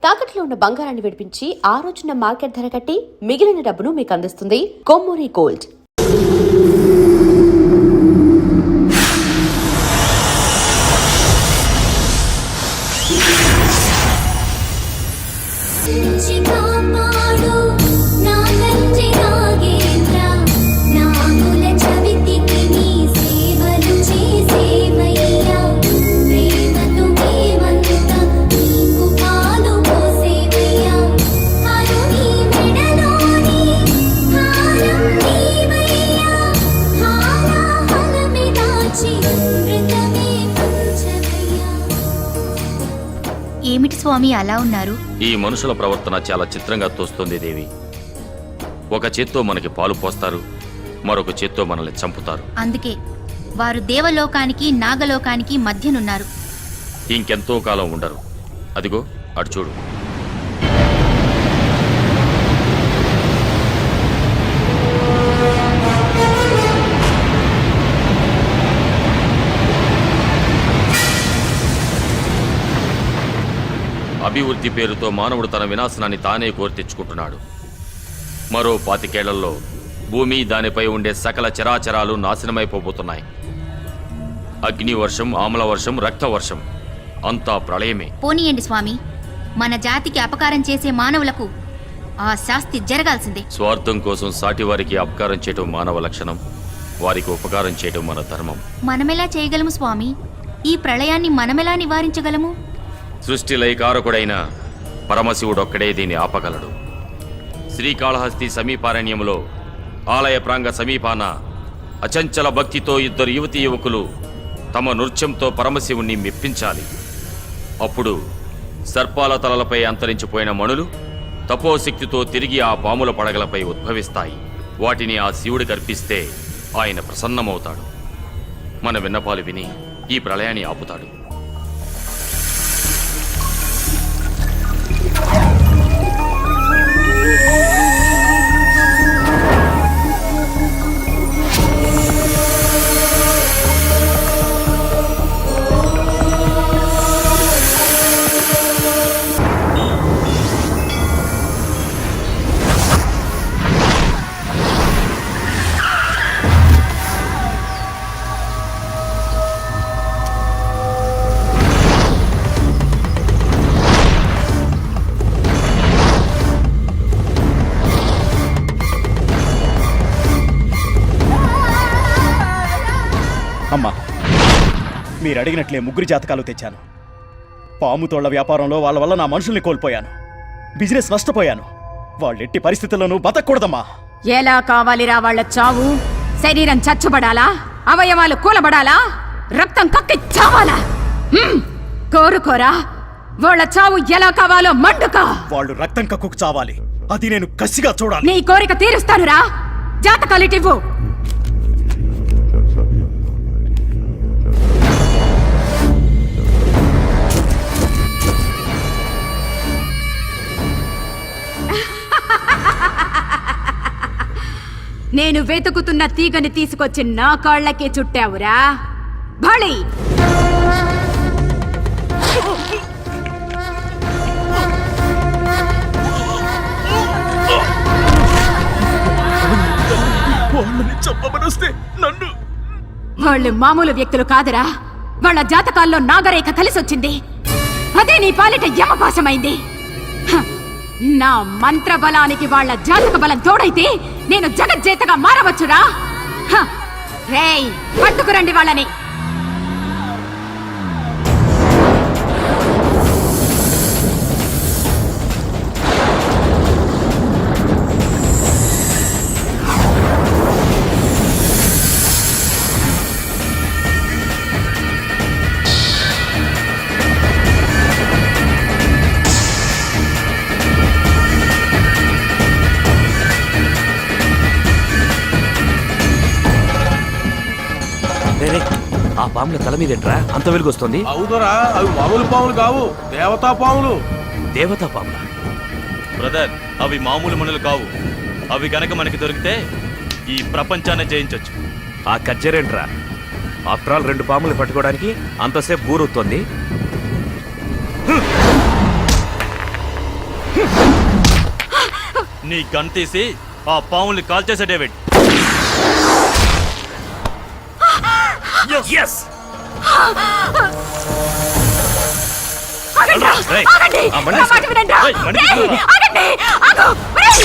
తాకట్లో ఉన్న బంగారాన్ని విడిపించి ఆ రోజున మార్కెట్ ధర కట్టి మిగిలిన డబ్బును మీకు అందిస్తుంది కొమ్మూరి గోల్డ్. ఏమిటి స్వామి అలా ఉన్నారు? ఈ మనుషుల ప్రవర్తన చాలా చిత్రంగా తోస్తుంది దేవి. ఒక చేత్తో మనకి పాలు పోస్తారు, మరొక చేత్తో మనల్ని చంపుతారు. అందుకే వారు దేవలోకానికి నాగలోకానికి మధ్యనున్నారు. ఇంకెంతో కాలం ఉండరు. అదిగో అటు చూడు. అభివృద్ధి పేరుతో మానవుడు తన వినాశనాన్ని తానే కోరి తెచ్చుకుంటున్నాడు. మరో 25 ఏళ్లలో భూమి, దానిపై ఉండే సకల చరాచరాలు నాశనమైపోబోతున్నాయి. అగ్నివర్షం, ఆమ్లవర్షం, రక్తవర్షం అంతా ప్రళయమే. పోనీయండి స్వామి, మన జాతికి అపకారం చేసే మానవులకు ఆ శాస్తి జరగాల్సిందే. స్వార్థం కోసం సాటివారికి అపకారం చేయటం మానవ లక్షణం, వారికి ఉపకారం చేయటం మన ధర్మం. మనమెలా చేయగలము స్వామి? ఈ ప్రళయాన్ని మనమెలా నివారించగలము? సృష్టి లయకారకుడైన పరమశివుడొక్కడే దీన్ని ఆపగలడు. శ్రీకాళహస్తి సమీపారణ్యంలో ఆలయ ప్రాంగ సమీపాన అచంచల భక్తితో 2 యువతీ యువకులు తమ నృత్యంతో పరమశివుణ్ణి మెప్పించాలి. అప్పుడు సర్పాల తలలపై అంతరించిపోయిన మణులు తపోశక్తితో తిరిగి ఆ పాముల పడగలపై ఉద్భవిస్తాయి. వాటిని ఆ శివుడికి అర్పిస్తే ఆయన ప్రసన్నమవుతాడు. మన విన్నపాలు విని ఈ ప్రళయాన్ని ఆపుతాడు. అమ్మా, మీరు అడిగినట్లే 3 జాతకాలు తెచ్చాను. పాముతోళ్ల వ్యాపారంలో వాళ్ళ వల్ల నా మనుషుల్ని కోల్పోయాను, బిజినెస్ నష్టపోయాను. వాళ్ళెట్టి పరిస్థితుల్లోనూ బతకూడదమ్మా. ఎలా కావాలిరా వాళ్ళ చావు? శరీరం చచ్చుబడాలా? అవయవాలు కూలబడాలా? రక్తం కక్కి చావాలా? కోరుకోరా, వాళ్ళ చావు ఎలా కావాలో మండుకా. వాళ్ళు రక్తం కక్కుకు చావాలి, అది నేను కసిగా చూడాలి. నీ కోరిక తీరుస్తానురా. జాతకాలిటివ్వు. నేను వెతుకుతున్న తీగని తీసుకొచ్చి నా కాళ్ళకే చుట్టావురా. భళి! వాళ్ళు మామూలు వ్యక్తులు కాదురా. వాళ్ళ జాతకాల్లో నాగరేఖ కలిసొచ్చింది. అదే నీ పాలిట యమపాశమైంది. నా మంత్ర బలానికి వాళ్ళ జాతక బలం తోడైతే నేను జగజ్జేతగా మారవచ్చురా. రేయ్, పట్టుకురండి వాళ్ళని. ఆ పాముల తల మీదేంట్రా అంత వెలుగొస్తుంది? అవుదరా, అవి మామూలు పాములు కావు, దేవతా పాములు. దేవతా పాములా? బ్రదర్, అవి మామూలు మనులు కావు. అవి గనక మనకి దొరికితే ఈ ప్రపంచాన్ని జయించొచ్చు. ఆ కజ్జరేంట్రా? ఆఫ్టర్ ఆల్ 2 పాములు పట్టుకోవడానికి అంతసేపు ఊరుతుంది. నీ గన్ తీసి ఆ పాముల్ని కాల్చేసే డేవిడ్. ఆగండ్రా, రేయ్, ఆగండి, ఆ బండి నా మాట వినండ్రా. రేయ్, బండి రేయ్, తీసుకో. ఆగండి, ఆగు, రేయ్.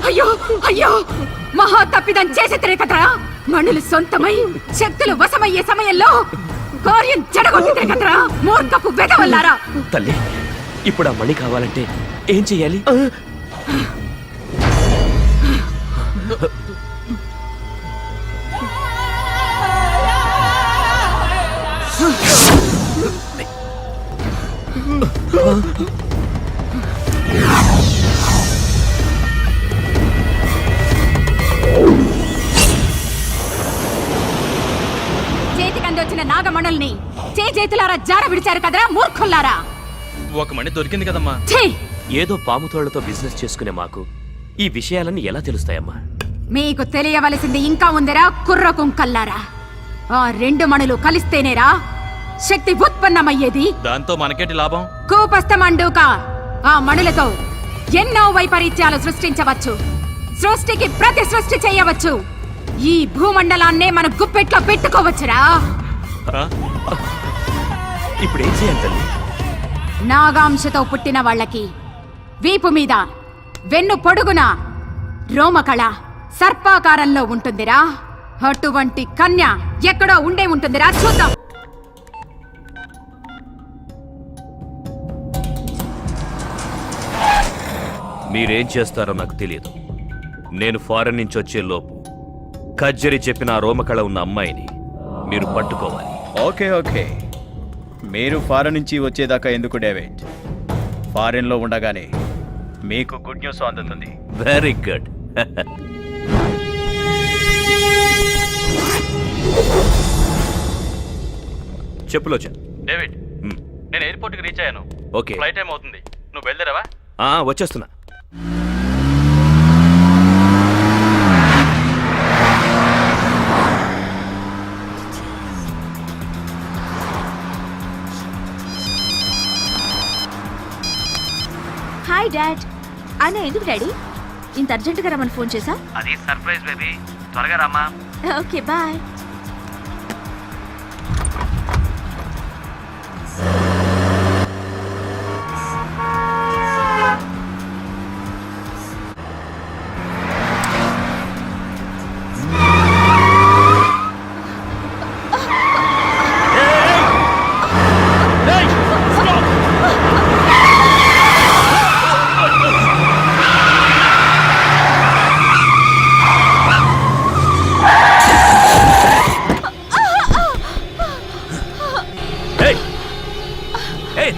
అయ్యో అయ్యో మహా తప్పిదం చేసేతరే కదరా. మనులు సొంతమై శక్తులు వశమయ్యే సమయంలో కార్యం చెడగొట్టితే కదరా. మూర్ఖపు వెదవల్లారా. తల్లి ఇప్పుడు ఆ మణి కావాలంటే ఏం చెయ్యాలి? చేతికందొచ్చిన నాగమణుల్ని చేతులారా జార విడిచారు కదరా మూర్ఖుల్లారా. ఒక మణి దొరికింది కదమ్మా. ఛీ! ఏదో పాముతోళ్లతో బిజినెస్ చేసుకునే మాకు ఈ విషయాలన్నీ ఎలా తెలుస్తాయమ్మా? మీకు తెలియవలసింది ఇంకా ఉందిరా కుర్ర కుంకల్లారా. ఆ రెండు మణులు కలిస్తేనేరా శక్తి ఉత్పన్నమయ్యేది. దాంతో మనకేంటి లాభం? కూపస్థమండూక ఆ మణులతో ఎన్నో వైపరీత్యాలు సృష్టించవచ్చు. సృష్టికి ప్రతి సృష్టి చేయవచ్చు. ఈ భూమండలాన్నే మన గుప్పెట్లో పెట్టుకోవచ్చురా. ఆ? ఇప్పుడు ఏం చేయాలి తల్లి? నాగాంశతో పుట్టిన వాళ్ళకి వీపు మీద వెన్ను పొడుగున రోమకళ సర్పాకారంలో ఉంటుందిరా. అటువంటి కన్య ఎక్కడో ఉండే ఉంటుందిరా. చూద్దాం. మీరేం చేస్తారో నాకు తెలియదు. నేను ఫారెన్ నుంచి వచ్చే లోపు కజ్జరి చెప్పిన ఆ రోమకళ ఉన్న అమ్మాయిని మీరు పట్టుకోవాలి. ఓకే ఓకే, మీరు ఫారెన్ నుంచి వచ్చేదాకా ఎందుకు డేవిడ్? ఫారెన్లో ఉండగానే మీకు గుడ్ న్యూస్ అందుతుంది. Very good. చెప్పులోచన్. డేవిడ్, నేను ఎయిర్పోర్ట్కి రీచ్ అయ్యాను. ఓకే. ఫ్లైట్ టైం అవుతుంది. నువ్వు బయలుదేరావా? వచ్చేస్తున్నా. Hi dad. ఆయన ఎందుకు డాడీ ఇంత అర్జెంటుగా రమ్మని ఫోన్ చేసా? అది సర్ప్రైజ్ బేబీ, త్వరగా రామా. Okay bye.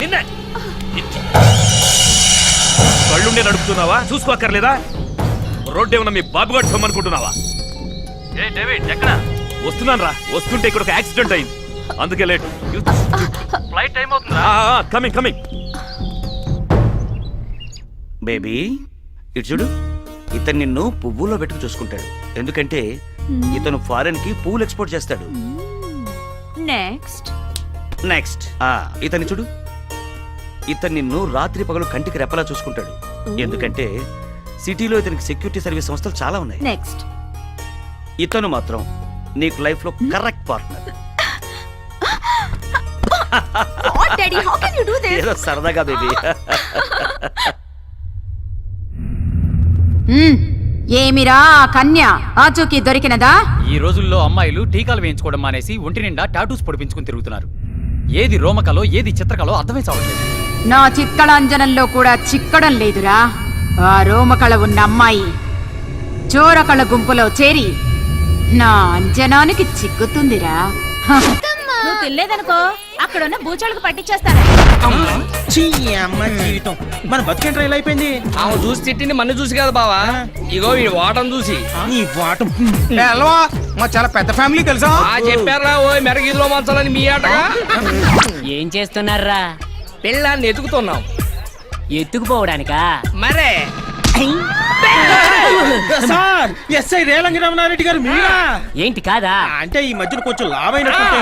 నిన్నే కళ్ళుండే నడుపుతున్నావా? చూసుకోక్కర్లేదా? రోడ్డు ఏమన్నా మీ బాబుగాడు సొమ్మనుకుంటున్నావా? ఏ డేవిడ్, ఎక్కడ? వస్తున్నాను రా. వస్తుంటే ఇక్కడ ఒక యాక్సిడెంట్ అయింది, అందుకే లేట్. ఫ్లైట్ టైం అవుతుందా? Coming coming. బేబీ ఇటు చూడు. ఇతను నిన్ను పువ్వులో పెట్టుకు చూసుకుంటాడు. ఎందుకంటే ఇతను ఫారెన్ కి పూలు ఎక్స్పోర్ట్ చేస్తాడు. నెక్స్ట్ నెక్స్ట్ ఇతన్ని చూడు. ఇతను నిన్ను రాత్రి పగలు కంటికి రెప్పలా చూసుకుంటాడు. ఎందుకంటే సిటీలో ఇతనికి సెక్యూరిటీ సర్వీస్ సంస్థలు చాలా ఉన్నాయి. నెక్స్ట్ ఇతను మాత్రం నీకు లైఫ్ లో correct partner. What daddy, how can you do this? ఏదో సరదాగా బేబీ. ఏమిరా ఆ కన్య ఆచూకీ దొరికినదా? ఈ రోజుల్లో అమ్మాయిలు టీకాలు వేయించుకోవడం మానేసి ఒంటి నిండా టాటూస్ పొడిపించుకుని తిరుగుతున్నారు. ఏది రోమకలో ఏది చిత్రకలో అర్థమే చావట్లేదు. నా చిక్కడాంజనంలో కూడా చిక్కడం లేదురా. ఆ రోమకళ ఉన్న అమ్మాయి చోరకళ గుంపులో చేరి నా అంజనానికి చిక్కుతుందిరా. నువ్వు తినలేదనుకో అక్కడున్న బూచోళ్ళకి పట్టించేస్తాను. జీవితం మన బతికేంట్రా ఇలా అయిపోయింది. ఆమె చూసి తిట్టింది మన చూసి కదా బావా, ఇగో ఈ వాటం చూసి. నీ వాటం అలవా, మా చాలా పెద్ద ఫ్యామిలీ తెలుసా? చెప్పారా ఓ మెరగీదిలో మంచాలని మీ ఆటగా. ఏం చేస్తున్నారా? పిల్లాన్ని ఎతుకుతున్నాం. ఎత్తుకుపోవడానికా? మరే సార్ ఎస్ఐ రేలంగి రమణారెడ్డి గారు మీరా? ఏంటి కాదా? అంటే ఈ మధ్యన కొంచెం లావైనట్టుంటే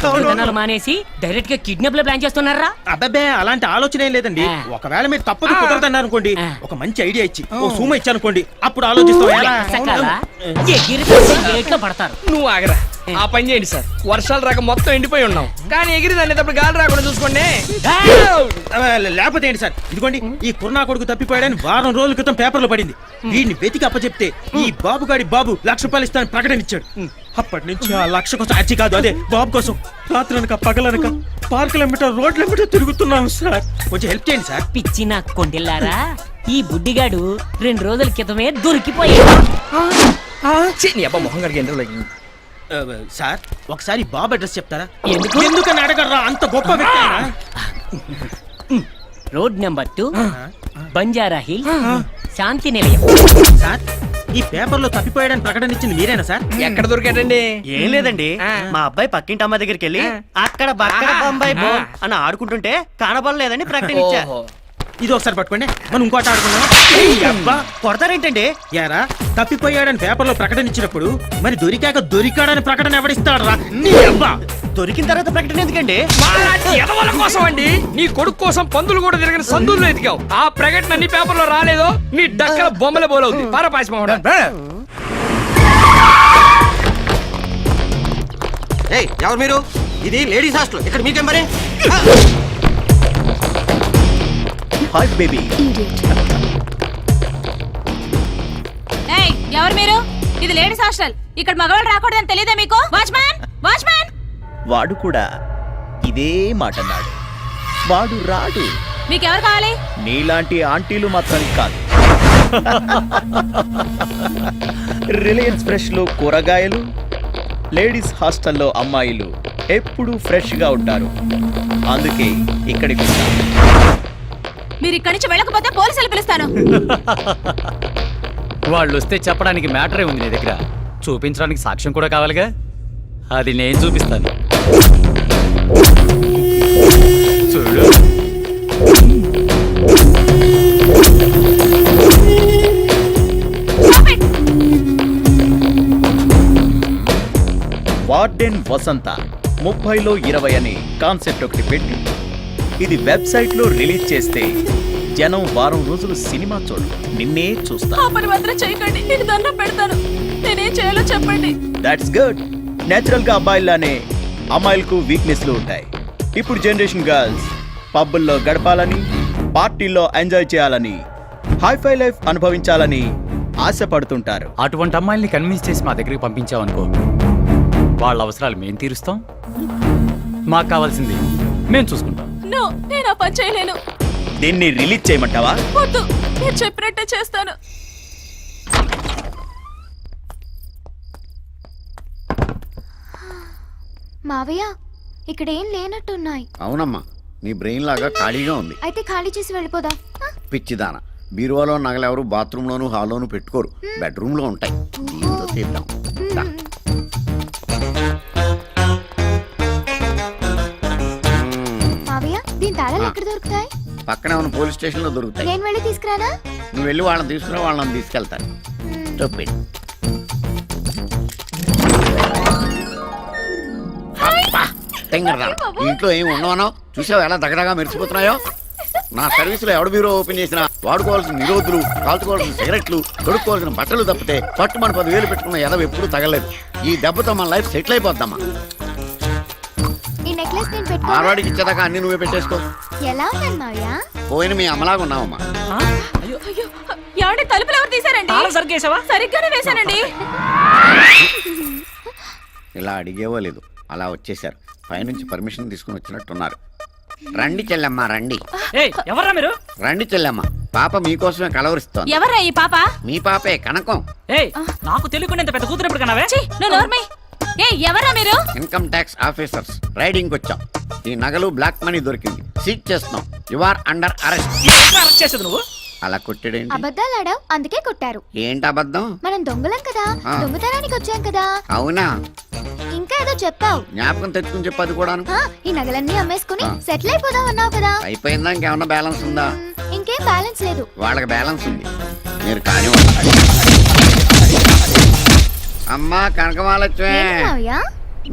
దొంగతనాలు మానేసి డైరెక్ట్ గా కిడ్నాప్ లో ప్లాన్ చేస్తున్నారా? అబ్బబ్బే అలాంటి ఆలోచన ఏం లేదండి. ఒకవేళ మీరు తప్పదు కుదరదన్నారు అనుకోండి, ఒక మంచి ఐడియా ఇచ్చి ఓ సూమ ఇచ్చి అనుకోండి, అప్పుడు ఆలోచిస్తాం. సకాలా ఎగిరితే ఏట్లో పడతారు. నువ్వు ఆగరా, ఆ పని చేయండి సార్. వర్షాలు రాక మొత్తం ఎండిపోయి ఉన్నాం, కానీ ఎగిరి దాన్ని గాలి రాకుండా చూసుకోండి. లేకపోతే ఏంటి సార్, ఇదిగోండి ఈ కుర్నా కొడుకు తప్పిపోయాడని వారం రోజుల క్రితం పేపర్లో పడింది. వీడిని వెతికి అప్పచెప్తే ఈ బాబుగాడి బాబు ₹1,00,000 ఇస్తానని ప్రకటన ఇచ్చాడు. అప్పటి నుంచి ఆ 1,00,000 కోసం అచ్చి కాదు, అదే బాబు కోసం రాత్రనక పగలనక పార్కులెంబట రోడ్లెంబట తిరుగుతున్నాం సార్. కొంచెం హెల్ప్ చేయండి సార్. పిచ్చి నా కొండెల్లారా, ఈ బుడ్డిగాడు 2 రోజుల క్రితమే దొరికిపోయాడు. అబ్బా మొహం కడిగి ఎందుకు సార్ ఒకసారి బాబు అడ్రస్ చెప్తారా? ఎందుకు? ఎందుకని అడగరా, అంత గొప్ప వ్యక్తి ఆయన. రోడ్ నెంబర్ 2, బంజారా హిల్, శాంతి నిలయం. సార్ ఈ పేపర్లో తప్పిపోయాడని ప్రకటన ఇచ్చింది మీరేనా సార్? ఎక్కడ దొరికాడండి? ఏం లేదండి, మా అబ్బాయి పక్కింటి అమ్మ దగ్గరికి వెళ్ళి అక్కడ బక్కడ బొంబాయి బో అని ఆడుకుంటుంటే కనబడలేదని ప్రకటన ఇచ్చా. ఇది ఒకసారి పట్టుకోండి, మనం ఇంకోటి ఆడుకుందాం. అబ్బా కొడతారేంటండి? యారా తప్పిపోయాడని పేపర్లో ప్రకటన ఇచ్చినప్పుడు మరి దొరికాక దొరికాడని ప్రకటన ఎవడిస్తాడు రా? దొరికిన తర్వాత ప్రకటన ఎందుకండి? ఎదవల కోసం అండి. నీ కొడుకు కోసం పందులు కూడా తిరిగిన సందుల్లో ఎతికావు. ఆ ప్రకటన నీ పేపర్లో రాలేదో నీ డక్కల బొమ్మల బోలవుతుంది. పారపాసి ఎవరు మీరు? ఇది లేడీస్ హాస్టల్, ఇక్కడ మీకేం మరి? Hi baby. ఎవరు మీరు? ఇది లేడీస్ హాస్టల్, ఇక్కడ మగవాళ్ళు రాకూడదని తెలియదా మీకు? Watchman, watchman! వాడు కూడా ఇదే మాట అన్నాడు. వాడు రాడు. మీకెవరు కావాలి? నీలాంటి ఆంటీలు మాత్రం కాదు. రిలయన్స్ ఫ్రెష్ లో కూరగాయలు, లేడీస్ హాస్టల్లో అమ్మాయిలు ఎప్పుడూ ఫ్రెష్ గా ఉంటారు. అందుకే ఇక్కడికి వచ్చాను. మీరు ఇక్కడి నుంచి వెళ్ళకపోతే పోలీసులు పిలుస్తాను. వాళ్ళు వస్తే చెప్పడానికి మ్యాటరే ఉంది నీ దగ్గర, చూపించడానికి సాక్ష్యం కూడా కావాలిగా. అది నేను చూపిస్తాను. చూడు. వార్డెన్ వసంత 30లో 20 అనే కాన్సెప్ట్ ఒకటి పెట్టి ఇది వెబ్సైట్ లో రిలీజ్ చేస్తే జనం వారం రోజులు సినిమా చూడరు, నిన్నే చూస్తా. చేయకండి, నేను దండం పెడతాను. నేనేం చేయాలో చెప్పండి. That's good. నేచురల్ గా అబ్బాయిలానే అమ్మాయిలకు వీక్నెస్లు ఉంటాయి. ఇప్పుడు జనరేషన్ గర్ల్స్ పబ్బుల్లో గడపాలని, పార్టీల్లో ఎంజాయ్ చేయాలని, హైఫై లైఫ్ అనుభవించాలని ఆశపడుతుంటారు. అటువంటి అమ్మాయిల్ని కన్విన్స్ చేసి మా దగ్గరికి పంపించావనుకో, వాళ్ళ అవసరాలు మేము తీరుస్తాం, మాకు కావాల్సింది మేము చూసుకుంటాం. నేను ఆ పని చేయలేను. దీన్ని రిలీజ్ చేయమంటావా? వద్దు, నేను చెప్పినట్టే చేస్తాను. మావయ్య, ఇక్కడ ఏం లేనట్టున్నాయి. అవునమ్మా, నీ బ్రెయిన్ లాగా ఖాళీగా ఉంది. అయితే ఖాళీ చేసి వెళ్ళిపోదా? పిచ్చిదాన, బీరువాలో నగలెవరు బాత్రూంలోను హాల్లోను పెట్టుకోరు, బెడ్రూమ్లో ఉంటాయి. దీంతో తీద్దాం. మావయ్య, దీని తాళాలు ఎక్కడ దొరుకుతాయి? పక్కనే ఉన్న పోలీస్ స్టేషన్ లో దొరుకుతాయి. నేను వెళ్ళి తీసుకురానా? నువ్వు వెళ్ళి వాళ్ళని తీసుకురా, వాళ్ళని తీసుకెళ్తాను. చెప్పి ఇంట్లో ఏమి ఉండవనో చూసావు, ఎలా దగ్గరగా మెరిసిపోతున్నాయో. నా సర్వీసులో ఎవడు బీరో ఓపెన్ చేసినా వాడుకోవాల్సిన నిరోధులు, కాల్చుకోవాల్సిన సిగరెట్లు, తొడుక్కోవాల్సిన బట్టలు తప్పితే పట్టు మన 10,000 పెట్టుకున్న ఎదవ ఎప్పుడు తగలేదు. ఈ దెబ్బతో మన లైఫ్ సెటిల్ అయిపోద్దమ్మా. ఈ నెక్లెస్ నేను పెట్టుకో. మార్వాడికి ఇచ్చేదాకా అన్ని నువ్వే పెట్టేసుకో. ఎలా ఉన్నాను మావయ్య? పోయిన మీ అమ్మలాగా ఉన్నావమ్మా. తలుపులు ఎవరు తీసారండి? సరిగ్గానే వేశానండి. ఇలా అడిగేవో లేదు, అలా వచ్చేసారు. పైనుంచి పర్మిషన్ తీసుకుని వచ్చినట్టున్నారు. రండి చెల్లెమ్మ, రండి. ఎవరా మీరు? రండి చెల్లెమ్మ, పాప మీకోసమే కలవరిస్తోంది. ఎవరా ఈ పాప? మీ పాపే, కనకం. నాకు తెలియకుండా పెద్ద కూతురు ఎప్పుడు కనవే? ఎవరా మీరు? ఇన్కమ్ ట్యాక్స్ ఆఫీసర్స్, రైడింగ్ వచ్చాం. ఈ నగలు బ్లాక్ మనీ దొరికింది, సీజ్ చేస్తున్నాం. You are under arrest. చేసేది నువ్వు? అలా కొట్టాడేంటి? అబద్ధాలు ఆడావు, అందుకే కొట్టారు. ఏంటి అబద్ధం? మనం దొంగలం కదా, దొంగతనానికి వచ్చాం కదా. అవునా? ఇంకా ఏదో చెప్పావు. జ్ఞాపకం తెచ్చుకుని చెప్పు. అది కూడాను. ఈ నగలన్నీ అమ్మేసుకుని సెటిల్ అయిపోదాం అన్నావు కదా. అయిపోయిందా? ఇంకేమన్నా బ్యాలెన్స్ ఉందా? ఇంకేం బ్యాలెన్స్ లేదు. వాళ్ళకి బ్యాలెన్స్ ఉంది. మీరు కానీ అమ్మా కనకమాలక్ష్మి,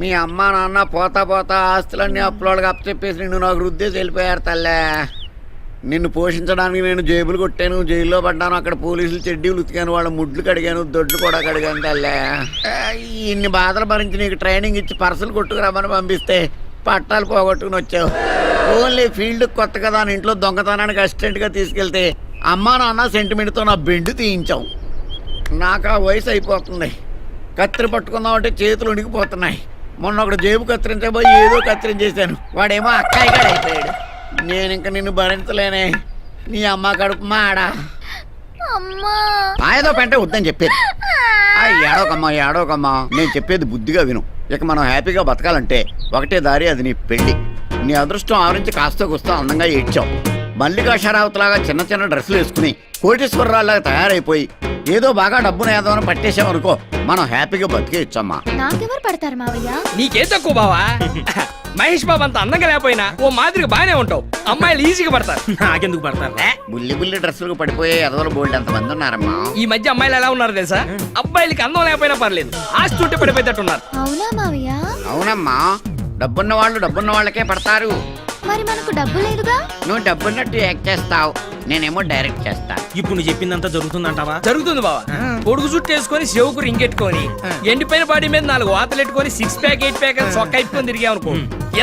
మీ అమ్మ నాన్న పోతా పోతా ఆస్తులన్నీ అప్పులోళ్ళకి అప్పచెప్పేసి నిన్ను నాకు రుద్దేసి వెళ్ళిపోయారు తల్లే. నిన్ను పోషించడానికి నేను జేబులు కొట్టాను, జైల్లో పడ్డాను, అక్కడ పోలీసులు చెడ్డీలు ఉతికాను, వాళ్ళ ముడ్లు కడిగాను, దొడ్లు కూడా కడిగాను తల్లే. ఇన్ని బాధలు భరించి నీకు ట్రైనింగ్ ఇచ్చి పర్సలు కొట్టుకురమ్మని పంపిస్తే పట్టాలు పోగొట్టుకుని వచ్చావు. ఓన్లీ ఫీల్డ్ కొత్త కదా అని ఇంట్లో దొంగతనానికి అసిస్టెంట్గా తీసుకెళ్తే అమ్మా నాన్న సెంటిమెంట్తో నా బెండు తీయించావు. నాకు ఆ వయసు అయిపోతుంది, కత్తిరి పట్టుకుందామంటే చేతులు ఉనికిపోతున్నాయి. మొన్న ఒకడు జేబు కత్తిరించబోయి ఏదో కత్తిరించేశాను, వాడేమో అక్కాయిగాడు అయిపోయాడు. నేను ఇంక నిన్ను భరించలేనే, నీ అమ్మ కడుపు మాడా. ఏదో పెంటే వద్దని చెప్పేది. ఏడోకమ్మా, నేను చెప్పేది బుద్ధిగా విను. ఇక మనం హ్యాపీగా బతకాలంటే ఒకటే దారి, అది నీ పెళ్లి. నీ అదృష్టం ఆవరించి కాస్త కూస్తా అందంగా ఏడ్చావు. మల్లికా షరావత్లాగా చిన్న చిన్న డ్రెస్సులు వేసుకుని కోటేశ్వరరావులాగా తయారైపోయి ఏదో బాగా డబ్బును ఏదోనో పట్టేసామనుకో, మనం హ్యాపీగా బతికేయచ్చమ్మా. నాకెవరు పడతారు మావయ్య? నీకేం తక్కువ బావా? మహేష్ బాబు అంత అందంగా లేకపోయినా ఓ మాదిరిగా బాగానే ఉంటావు. అమ్మాయిలు ఈజీగా పడతారు. నాకెందుకు పడతారు? బుల్లి బుల్లి డ్రెస్సులకు పడిపోయే ఎదవలు బోల్డ్ ఎంతమంది ఉన్నారమ్మా. ఈ మధ్య అమ్మాయిలు ఎలా ఉన్నారు తెలుసా? అబ్బాయిలకి అందం లేకపోయినా పర్లేదు, ఆస్తి ఉంటే పడిపోయేటట్టున్నారు. అవునా మావయ్య? అవునమ్మా, డబ్బున్న వాళ్ళు డబ్బున్న వాళ్ళకే పడతారు. మరి మనకు డబ్బు లేదుగా. నువ్వు డబ్బున్నట్టు యాక్ట్ చేస్తావు, నేనేమో డైరెక్ట్ చేస్తా. ఇప్పుడు నువ్వు చెప్పిందంతా జరుగుతుందంటావా? జరుగుతుంది బావా. పొడుగు చుట్టూ వేసుకొని చెవుకు రింగెట్టుకొని ఎండిపోయిన బాడీ మీద 4 వాతలు పెట్టుకొని 6 ప్యాక్ 8 ప్యాక్ సొక్క అయిపోయి తిరిగామనుకో,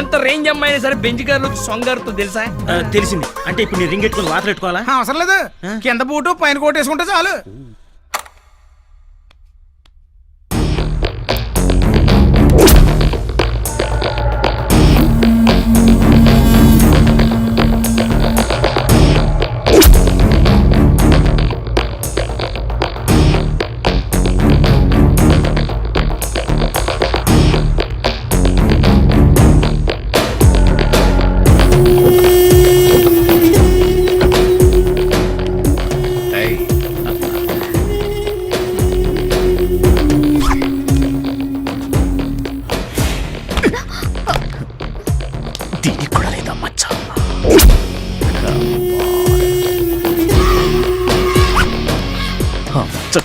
ఎంత రేంజ్ అమ్మాయినా సరే బెంచ్ కార్లు సొంగారుతో తెలుసా? తెలిసింది. అంటే ఇప్పుడు నీ రింగ్ ఎట్టుకుని వాతలు పెట్టుకోవాలా? అవసరం లేదు, కింద బూటు పైన కోట్ వేసుకుంటే చాలు.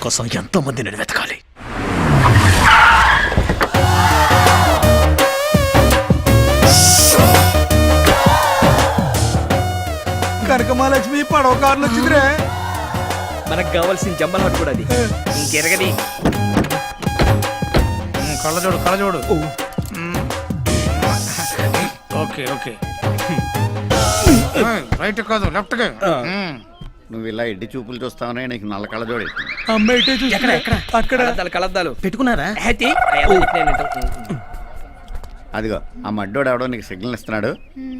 కోసం ఎంతో మందిని వెతకాలి. కనకమాలక్ష్మి పడవ కార్లు వచ్చిందిరే. మనకు కావాల్సిన జంబల హట్ కూడా అది. ఇంకెరగది కళ్ళజోడు. ఓకే రైట్ కాదు లెఫ్ట్. నువ్వు ఇలా ఎడ్డి చూపులు చూస్తావనే నీకు నల్ల కళ్ళజోడు. అక్కడ కలద్దాలు పెట్టుకున్నారా? అదిగో ఆ మడ్డోడు ఎవడో నీకు సిగ్నల్ ఇస్తున్నాడు,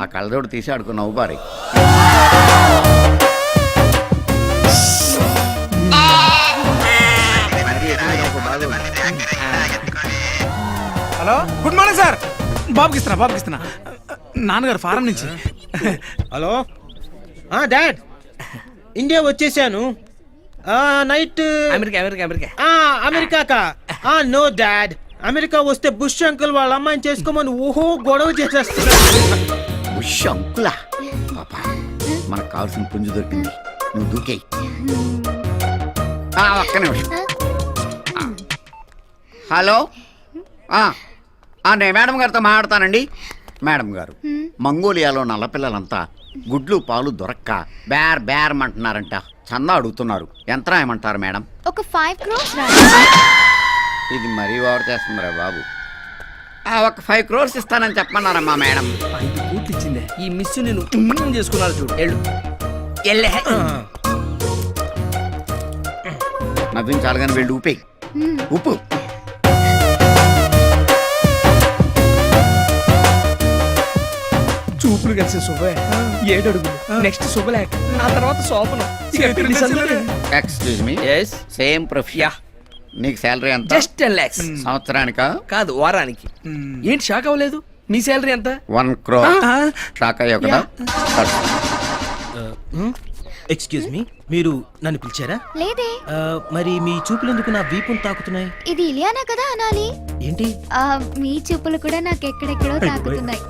ఆ కళ్ళజోడు తీసి ఆడుకుని నవ్వు బారి. Hello, good morning sir. బాబుకి ఇస్తున్నా. నాన్నగారు ఫారం నుంచి. హలో డాడ్, ఇండియా వచ్చేసాను. Night America. No dad, America వస్తే బుష్ అంకుల్ వాళ్ళ అమ్మాయిని చేసుకోమని గొడవ చేసేస్తున్నారు. బుష్ అంకులా? పాపా, మనకు కావాల్సిన పుంజు దొరికింది, నువ్వు దూకేయి. ఒక్క నిమిషం. హలో, నేను మేడం గారితో మాట్లాడతానండి. మేడం గారు, మంగోలియాలో నల్లపిల్లలంతా గుడ్లు పాలు దొరక్క బేరమంటున్నారంట. చందా అడుగుతున్నారు, ఎంత రాయమంటారు మేడం? ఒక 5 crores. ఇది మరీ ఓవర్ చేస్తుందిరా బాబు. ఒక 5 crores ఇస్తానని చెప్పన్నారమ్మా మేడం. 5 కోట్లు ఇచ్చిందే. ఈ మిస్ నేను చేసుకున్నాను చూడు. నవ్వించాలి కానీ వెళ్ళి ఊపే ఉప్పు. చూపులు కలిసి శుభే 7 అడుగులు, నెక్స్ట్ శుభలేఖ, ఆ తర్వాత శోభనం. Excuse me, same profession. నీకు శాలరీ ఎంత? Just 10 lakhs. సంవత్సరానికా? కాదు, వారానికి. ఏంటి షాక్ అవ్వలేదు? మీ శాలరీ ఎంత? 1 crore. షాక్ అయ్యావు కదా? ఎక్స్క్యూజ్ మీ, మీరు నన్ను పిలిచారా? లేదే. మరి మీ చూపులు ఎందుకు నా వీపును తాకుతున్నాయి? ఇది ఇలియానా కదా అనాలి. ఏంటి? మీ చూపులు కూడా నాకు ఎక్కడెక్కడో తాకుతున్నాయి.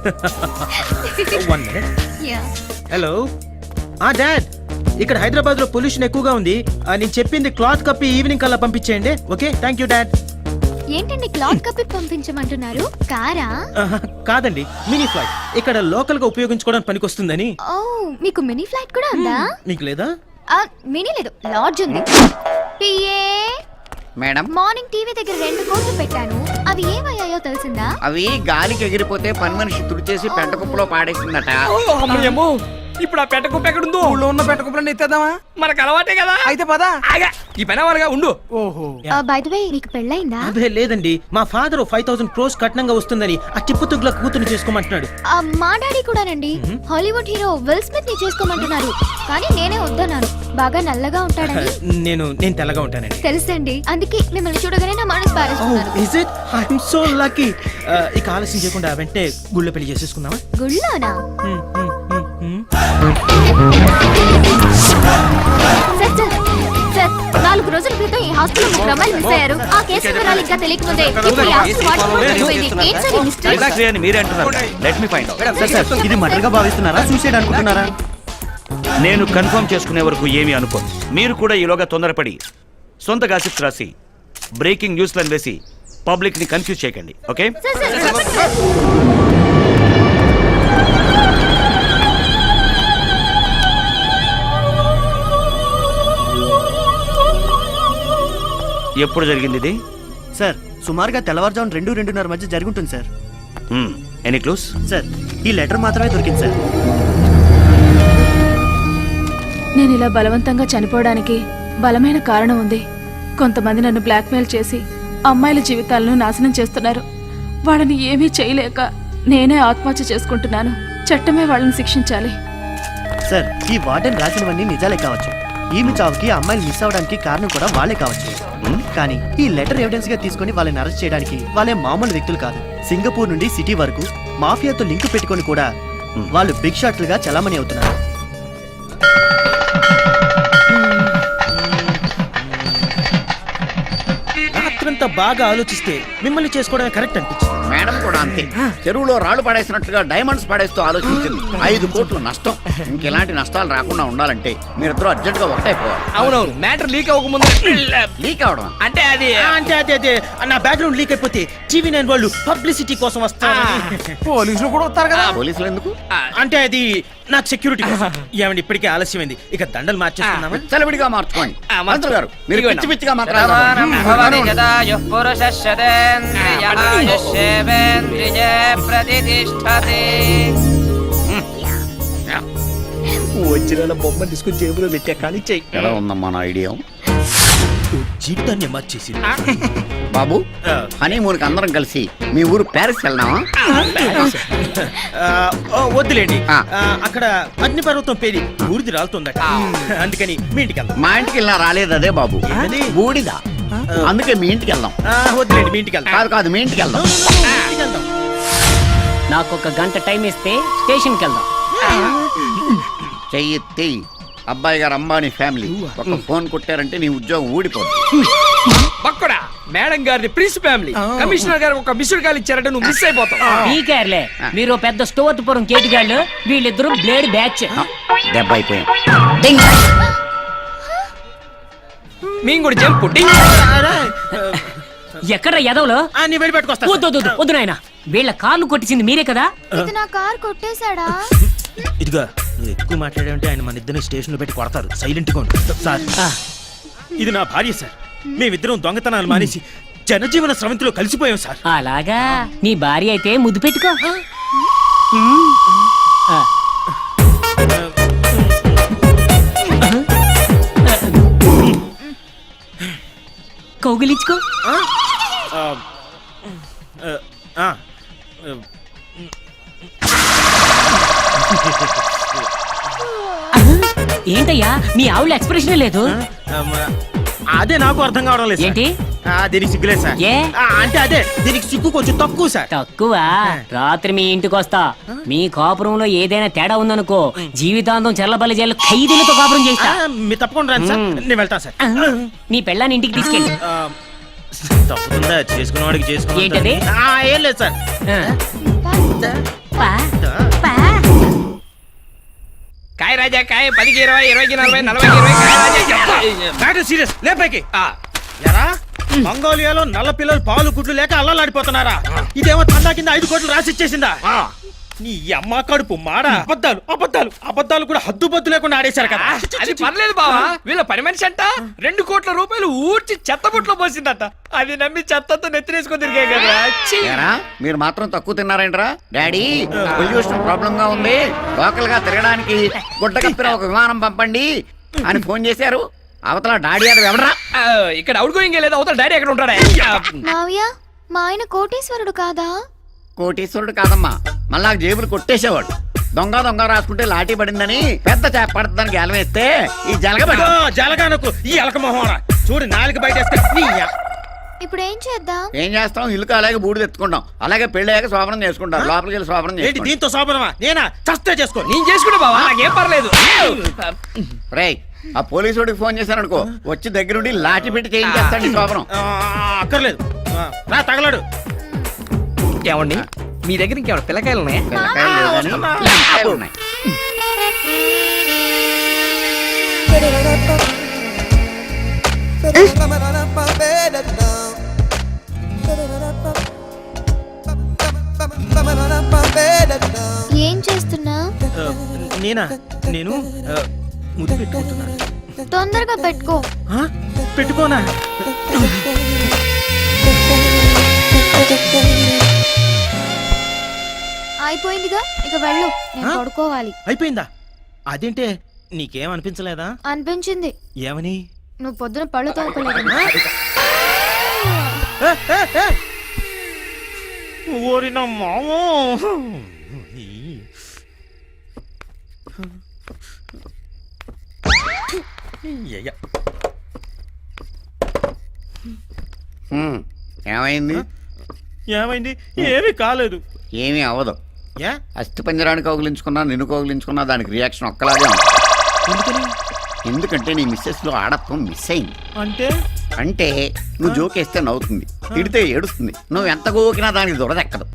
హలో డాడ్, ఇక్కడ హైదరాబాద్ లో పొల్యూషన్ ఎక్కువగా ఉంది. నేను చెప్పింది క్లాత్ కప్పి ఈవినింగ్ కల్లా పంపించేయండి. Okay, thank you dad. ఏంటండి క్లాత్ కప్పి పంపించమంటున్నారు? కారా? కాదండి, మినీ ఫ్లైట్. ఇక్కడ లోకల్ గా ఉపయోగించుకోవడానికి పనికొస్తుందని. ఓ, మీకు మినీ ఫ్లైట్ కూడా ఉందా? మీకు లేదా? మినీ లేదు, లాడ్జ్ ఉంది. పిఏ మేడం, మార్నింగ్ టీవీ దగ్గర 2 కోట్లు పెట్టాను, అవి ఏమయ్యాయో తెలిసిందా? అవి గాలికి ఎగిరిపోతే పని మనిషి తుడిచేసి పెంట కుప్పలో పాడేసిందట. అమ్మయ్యమ్మో, ఇప్పుడు ఆ పెట్ట కుప్ప ఎక్కడుందో? ఊళ్ళో ఉన్న పెట్ట కుప్పలన్నీ ఎత్తేద్దామా? మనకు అలవాటే కదా. అయితే పదా ఈ పని వాళ్ళగా ఉండు. ఓహో, బై ద వే, నీకు పెళ్ళైందా? అదే లేదండి, మా ఫాదర్ 5,000 crores కట్నంగా వస్తుందని ఆ టిప్పు తుగ్ల కూతురు చేసుకోమంటున్నాడు. మా డాడీ కూడానండి, హాలీవుడ్ హీరో విల్ స్మిత్ ని చేసుకోమంటున్నారు. కానీ నేనే వద్దన్నాను, బాగా నల్లగా ఉంటాడని. నేను తెల్లగా ఉంటానండి. తెలుసండి, అందుకే మిమ్మల్ని చూడగానే నా మనసు పారేస్తున్నాను. Is it? I'm so lucky. ఇక ఆలస్యం చేయకుండా వెంటనే గుళ్ళో పెళ్లి చేసేసుకుందామా? గుళ్ళోనా? సార్, 4 రోజుల క్రితం ఈ హాస్పిటల్ 3 అమ్మాయిలు మిస్ అయ్యారు. ఆ కేసు వివరాలు ఇంకా తెలియకముందే ఇప్పుడు ఈ హాస్పిటల్ వాడుకోవడం జరిగిపోయింది. ఏంటి సార్ ఈ మిస్టరీ? ఎగ్జాక్ట్లీ అని మీరే అంటున్నారు. Let me find out. Sir ఇది మర్డర్ గా భావిస్తున్నారా, సూసైడ్ అనుకుంటున్నారా? నేను కన్ఫర్మ్ చేసుకునే వరకు ఏమీ అనుకోను. మీరు కూడా ఈలోగా తొందరపడి సొంత గాసిప్స్ రాసి బ్రేకింగ్ న్యూస్లను వేసి పబ్లిక్ ని కన్ఫ్యూజ్ చేయకండి. ఓకే? సార్, చెప్పండి సార్. ఎప్పుడు జరిగింది ఇది? సార్ సుమారుగా తెల్లవారుజామున 2-2:30 మధ్య జరుగుతుంది సార్. Any clues? సార్ ఈ లెటర్ మాత్రమే దొరికింది సార్. నేను ఇలా బలవంతంగా చనిపోవడానికి బలమైన కారణం ఉంది. కొంతమంది నన్ను బ్లాక్మెయిల్ చేసి అమ్మాయిల జీవితాలను నాశనం చేస్తున్నారు. వాళ్ళని ఏమీ చేయలేక నేనే ఆత్మహత్య చేసుకుంటున్నాను. చట్టమే వాళ్ళని శిక్షించాలి. సార్ ఈ వార్డెన్ రాసినవన్నీ నిజాలే కావచ్చు. ఈమె చావుకి అమ్మాయిలు మిస్ అవడానికి కారణం కూడా వాళ్ళే కావచ్చు. కానీ ఈ లెటర్ ఎవిడెన్స్ గా తీసుకొని వాళ్ళని అరెస్ట్ చేయడానికి వాళ్ళే మామూలు వ్యక్తులు కాదు. సింగపూర్ నుండి సిటీ వరకు మాఫియాతో లింక్ పెట్టుకొని కూడా వాళ్ళు బిగ్ షాట్లుగా చలామణి అవుతున్నారు. రాత్రంతా బాగా ఆలోచిస్తే మిమ్మల్ని చేసుకోవడమే కరెక్ట్ అనిపించింది. మేడం కూడా అంతే. చెరువులో రాళ్లు పడేసినట్టుగా డైమండ్స్ పడేస్తూ ఆలోచించింది. 5 కోట్లు నష్టం. ఇంకెలాంటి నష్టాలు రాకుండా ఉండాలంటే మీరిద్దరూ అర్జెంట్ గా ఒకటైపోవాలి. అవునవును, మ్యాటర్ లీక్ అవ్వకముందు. లీక్ అవడం అంటే అది అదే నా బ్యాక్గ్రౌండ్ లీక్ అయిపోతే TV9 వాళ్ళు పబ్లిసిటీ కోసం వస్తారు. పోలీసులు కూడా వస్తారు కదా. పోలీసులు ఎందుకు? అంటే అది నాకు సెక్యూరిటీ కోసం. ఏమండి ఇప్పటికే ఆలస్యమైంది, ఇక దండలు మార్చేస్తున్నామా? చలవిడిగా మార్చుకోండి. మంత్రులు గారు మీరు పిచ్చి పిచ్చిగా వచ్చిన బొమ్మ తీసుకుని జేబులో పెట్టే కానీ చెయ్యి. ఎలా ఉందమ్మా నా ఐడియా? జీవితాన్ని మార్చేసి. బాబు, హనీమూన్ కి అందరం కలిసి మీ ఊరు ప్యారిస్ వెళ్దామా? వద్దులేండి, అక్కడ అగ్నిపర్వతం పేరి బూడిది రాలుతుందట. అందుకని మీ ఇంటికి వెళ్దాం. మా ఇంటికి వెళ్ళినా రాలేదు అదే బాబు, బూడిద. అందుకే మీ ఇంటికి వెళ్దాం. వద్దులేండి, మీ ఇంటికి వెళ్దాం. కాదు మీ ఇంటికి వెళ్దాం. నాకు 1 గంట టైం ఇస్తే స్టేషన్కి వెళ్దాం. చెయ్యి అబ్బాయి గారు అంబానీ ఫ్యామిలీ ఒక ఫోన్ కొట్టారంటే నీ ఉద్యోగం ఊడిపోతుంది. పక్కడా మేడం గారి ప్రిన్స్ ఫ్యామిలీ కమిషనర్ గారు ఒక మిస్డ్ కాల్ ఇచ్చారంటే నువ్వు మిస్ అయిపోతావు. పీకేర్లే, మీరు పెద్ద స్టోర్పురం కేటిగాళ్ళు, వీళ్ళిద్దరూ బ్లేడ్ బ్యాచ్. దెబ్బ అయిపోయాం. మేము కూడా జంపు. ఎక్కడ ఎదవలో నీ వెళ్ళి పెట్టుకొస్తా. వద్దు నాయన, వీళ్ళ కార్లు కొట్టించింది మీరే కదా. ఇది నా కార్ కొట్టేశాడా? ఇదిగా నువ్వు ఎక్కువ మాట్లాడావంటే ఆయన మన ఇద్దరిని స్టేషన్ లో పెట్టి కొడతారు. సైలెంట్ గా ఉండు సార్. ఇది నా భార్య సార్. మేమిద్దరం దొంగతనాలు మానేసి జనజీవన స్రవంతిలో కలిసిపోయాం సార్. అలాగా, నీ భార్య అయితే ముద్దు పెట్టుకో. కౌగిలించుకో. ఏంటయ్యా మీ ఆవుల ఎక్స్ప్రెషన్ లేదు? అదే నాకు అర్థం కావడం లేదు. ఏంటి దీనికి సిగ్గులేదు సార్. అంటే అదే దీనికి సిగ్గు కొంచెం తక్కువ సార్. తక్కువ? రాత్రి మీ ఇంటికి వస్తా. మీ కాపురంలో ఏదైనా తేడా ఉందనుకో, జీవితాంతం చెల్లబల్లి జైలు ఖైదీలతో కాపురం చేస్తా. మీరు తప్పకుండా రండి సార్, నేను వెళ్తాను సార్. నీ పెళ్ళాన్ని ఇంటికి తీసుకెళ్ళి. తప్పకుండా చేసుకున్నవాడికి చేసుకున్నా. ఏంటది? ఏం లేదు సార్. కాయ రాజా కాయ 10కి 20, 20కి 40, 40కి 20, కాయ రాజా చెప్తా. మ్యాటర్ సీరియస్ లేపైకి ఎరా మంగోలియాలో నల్ల పిల్లలు పాలు గుడ్లు లేక అల్లలాడిపోతున్నారా? ఇదేమో తండా కింద 5 కోట్లు రాసిచ్చేసిందా? నీ అమ్మ కడుపు మాడ. అబద్ధాలు అబద్ధాలు అబద్ధాలు కూడా హద్దు బద్దు లేకుండా ఆడేశారు కదా. అది పర్లేదు బావా, వీళ్ళ పని మనిషి అంట 2 కోట్ల రూపాయలు ఊడ్చి చెత్తబుట్లో పోసిందట. అది నమ్మి చెత్తతో నెత్తినేసుకొని తిరిగే కదా. ఛీ! ఏరా, మీరు మాత్రం తక్కువ తిన్నారేంట్రా? డాడీ పొల్యూషన్ ప్రాబ్లం గా ఉంది, లోకల్ గా తిరగడానికి గుడ్డ కప్పిన ఒక విమానం పంపండి అని ఫోన్ చేశారు. అవతల డాడీ అది ఎవడరా? ఇక్కడ అవుట్ గోయింగ్ లేదు, అవతల డాడీ ఎక్కడ ఉంటాడా? మావయ్య మా ఆయన కోటీశ్వరుడు కాదా? కోటీశ్వరుడు కాదమ్మా, మళ్ళా జేబులు కొట్టేసేవాడు. దొంగ దొంగ రాసుకుంటే లాఠీ పడిందని పెద్ద చేప పడుతుందని గెలం వేస్తే ఈ జలగానకు ఈ ఎలక మొహంరా చూడు, నాలుగు బయట ఇప్పుడు ఏం చేద్దాం? ఏం చేస్తాం, ఇల్లు అలాగే బూడిద ఎత్తుకుంటాం, అలాగే పెళ్ళాక శోభనం చేసుకుంటాం. లోపలికి వెళ్ళి శోభనం ఏంటి చేసుకోండి. దీంతో శోభనమా? నేనా చస్తే చేసుకో. నేను చేసుకుంటా బావా, నాకేం పర్లేదు. రేయ్, ఆ పోలీసు వాడికి ఫోన్ చేశారనుకో, వచ్చి దగ్గరుండి లాఠీ పెట్టి చేయించేస్తాడు ఈ శోభనం. అక్కర్లేదు, రా తగలడు. ఏమండి మీ దగ్గర ఇంకేమైనా పిల్లకాయలు ఉన్నాయా? పిల్లకాయలు లేవు కానీ లెంకాయలు ఉన్నాయి. ఏం చేస్తున్నా? నేనా? నేను ముద్దు పెట్టుకుంటున్నాను. తొందరగా పెట్టుకో. పెట్టుకోనా? అయిపోయిందిగా, ఇక వెళ్ళు, నేను పడుకోవాలి. అయిపోయిందా? అదేంటే నీకేం అనిపించలేదా? అనిపించింది. ఏమని? నువ్వు పొద్దున పళ్ళు తోముకోలేదు. ఓరిన మామో, ఏమైంది? ఏమైంది? ఏమీ కాలేదు. ఏమీ అవ్వదు. ఏ? అస్థి పంజరానికి కౌగిలించుకున్నా, నిన్ను కౌగిలించుకున్నా దానికి రియాక్షన్ ఒక్కలాగే ఉంది. ఎందుకంటే నీ మిస్సెస్ లో ఆడత్వం మిస్ అయింది. అంటే నువ్వు జోకేస్తే నవ్వుతుంది, తిడితే ఏడుస్తుంది, నువ్వు ఎంత గోకినా దానికి దొరదెక్కదు.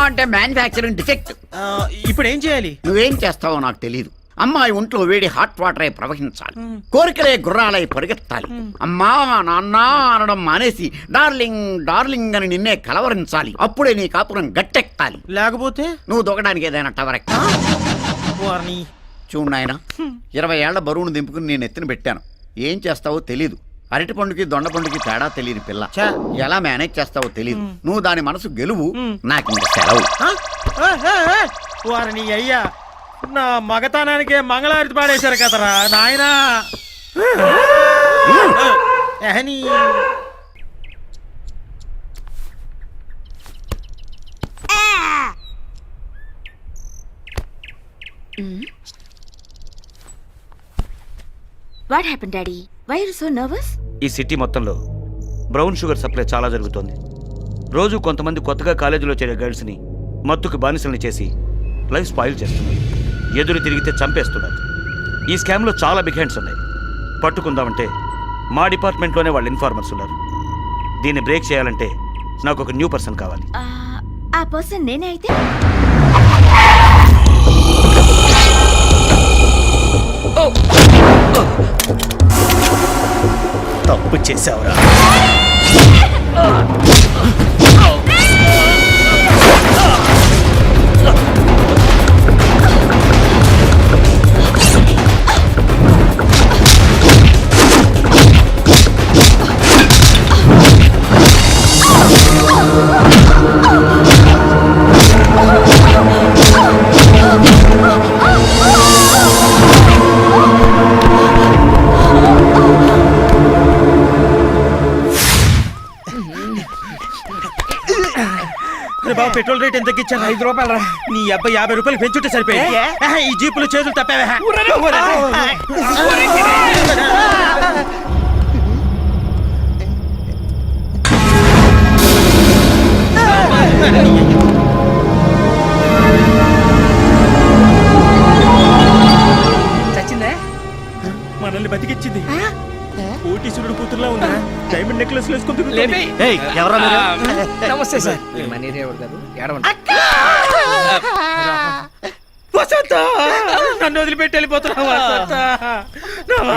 అంటే మ్యానుఫ్యాక్చరింగ్ డిఫెక్ట్. ఇప్పుడు ఏం చేయాలి? నువ్వేం చేస్తావో నాకు తెలియదు. అమ్మాయి ఒంట్లో వేడి హాట్ వాటర్ అయి ప్రవహించాలి, కోరికలే గుర్రాలై పరిగెత్తాలి, అమ్మా నాన్న అనడం మానేసి డార్లింగ్ డార్లింగ్ అని నిన్నే కలవరించాలి. అప్పుడే నీ కాపురం గట్టెక్కాలి. లేకపోతే నువ్వు దొక్కడానికి ఏదైనా టవర్ ఎక్కాలి. చూడు నాయన, 20 ఏళ్ల బరువును దింపుకుని నేను ఎత్తున పెట్టాను. ఏం చేస్తావో తెలీదు. అరటి పండుకి దొండ పండుకి తేడా తెలియని పిల్ల. ఎలా మేనేజ్ చేస్తావో తెలీదు. నువ్వు దాని మనసు గెలువు, నాకు ఇంక సెలవు. వారిని అయ్యా, నా మగతనానికే మంగళారతి పాడేశారు కదరా నాయనా. What happen daddy? Why are so nervous? ఈ సిటీ మొత్తంలో బ్రౌన్ షుగర్ సప్లై చాలా జరుగుతోంది. రోజు కొంతమంది కొత్తగా కాలేజీలో చేరే గర్ల్స్ని మత్తుకు బానిసల్ని చేసి లైఫ్ స్పాయిల్ చేస్తున్నారు. ఎదురు తిరిగితే చంపేస్తున్నారు. ఈ స్కామ్లో చాలా బిగ్ హ్యాండ్స్ ఉన్నాయి. పట్టుకుందామంటే మా డిపార్ట్మెంట్లోనే వాళ్ళు ఇన్ఫార్మర్స్ ఉన్నారు. దీన్ని బ్రేక్ చేయాలంటే నాకు ఒక న్యూ పర్సన్ కావాలి. ఆ పర్సన్ నేనే అయితే? తప్పు చేసావురా. పెట్రోల్ రేట్ ఎంత తగ్గించాను? 5 రూపాయలు. నీ అబ్బాయి 50 రూపాయలు పెంచుంటే సరిపోయి. ఈ జీపులు చేతులు తప్పేవా? చచ్చిందే? మనల్ని బతికిచ్చింది. కోటీశ్వరుడు కూతురులా ఉన్నా డైమండ్ నెక్లెస్ వేసుకుంటుంది. నమస్తే సార్. మనీ రేవర్ గారు ఏడవండి. వసంత, నన్ను వదిలిపెట్టి వెళ్ళిపోతున్నావా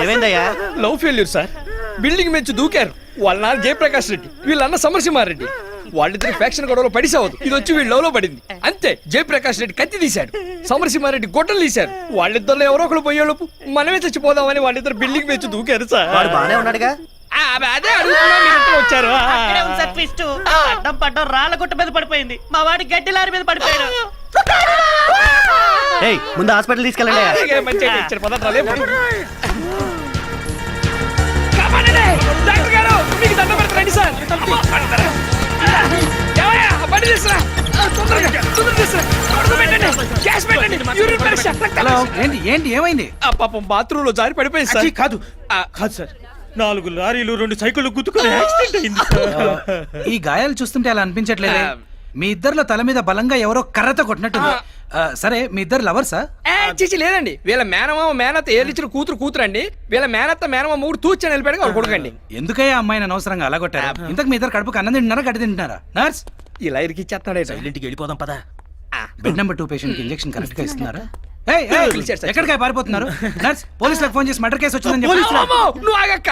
ఏమైందయ్యా? Love failure sir. బిల్డింగ్ నుంచి దూకారు. వాళ్ళ నాన్న జయప్రకాష్ రెడ్డి, వీళ్ళన్న సమరసింహారెడ్డి. వాళ్ళిద్దరు ఫ్యాక్షన్ గొడవలో పడిసావదు. ఇది వచ్చి వీళ్ళ లవ్ లో పడింది అంతే. జయప్రకాష్ రెడ్డి కత్తి తీశాడు, సమరసింహారెడ్డి గొడ్డలు తీశారు. వాళ్ళిద్దరు ఎవరో ఒకరు పోయేలోపు మనమే చచ్చిపోదామని వాళ్ళిద్దరు బిల్డింగ్ నుంచి దూకారు సార్. వాడు బానే ఉన్నాడుగా? అదే అడుగుతున్నా, మీరిద్దరు వచ్చారు. అడ్డం పడ్డం రాళ్ళ గుట్ట మీద పడిపోయింది. మా వాడి గడ్డి లారీ మీద పడిపోయాడు. ముందు హాస్పిటల్ తీసుకెళ్ళండి. అలాగే, మంచిగా ఇచ్చారు. పదండి, రేపు. కాపాడండి! డాక్టర్ గారు, మీకు దండం పెడతారండి సార్. ఏమయ్యా, బండి తీసుకురా. తొందరగా తీసుకురా. అడుగు పెట్టండి. గ్యాస్ పెట్టండి. యూరిన్ పరీక్ష, రక్త పరీక్ష. ఏంటి ఏమైంది? పాపం బాత్రూమ్ లో జారి పడిపోయింది సార్. కాదు కాదు సార్, 4 లారీలు 2 సైకిళ్ళు గుద్దుకుని యాక్సిడెంట్ అయింది. ఈ గాయాలు చూస్తుంటే అలా అనిపించట్లేదే. మీ ఇద్దరిలో తల మీద బలంగా ఎవరో కర్రతో కొట్టినట్టుంది. సరే, మీ ఇద్దరు లవర్సా? చిచి లేదండి. వీళ్ళ మేనమామ మేనత్త ఏలిచ్చిన కూతురు అండి. వీళ్ళ మేనత్త మేనమామ మూడు తూచని వెళ్ళిపోయాడు. వాళ్ళు కొడుకండి. ఎందుకయ్యా అమ్మాయిని అనవసరంగా అలా కొట్టారు? ఇంతకు మీ ఇద్దరు కడుపుకి అన్నం తింటున్నారా, గడ్డి తింటున్నారా? నర్స్, ఇలా ఇరికి ఇచ్చేస్తున్నాడు. ఇంటికి వెళ్ళిపోదాం పదా. బెడ్ నెంబర్ 2 పేషెంట్ కి ఇంజెక్షన్ కరెక్ట్ గా ఇస్తున్నారా? ఎక్కడికి పారిపోతున్నారు? నర్స్, పోలీసులకు ఫోన్ చేసి మర్డర్ కేసు వచ్చిందని చెప్పి. నువ్వు ఆగక్క.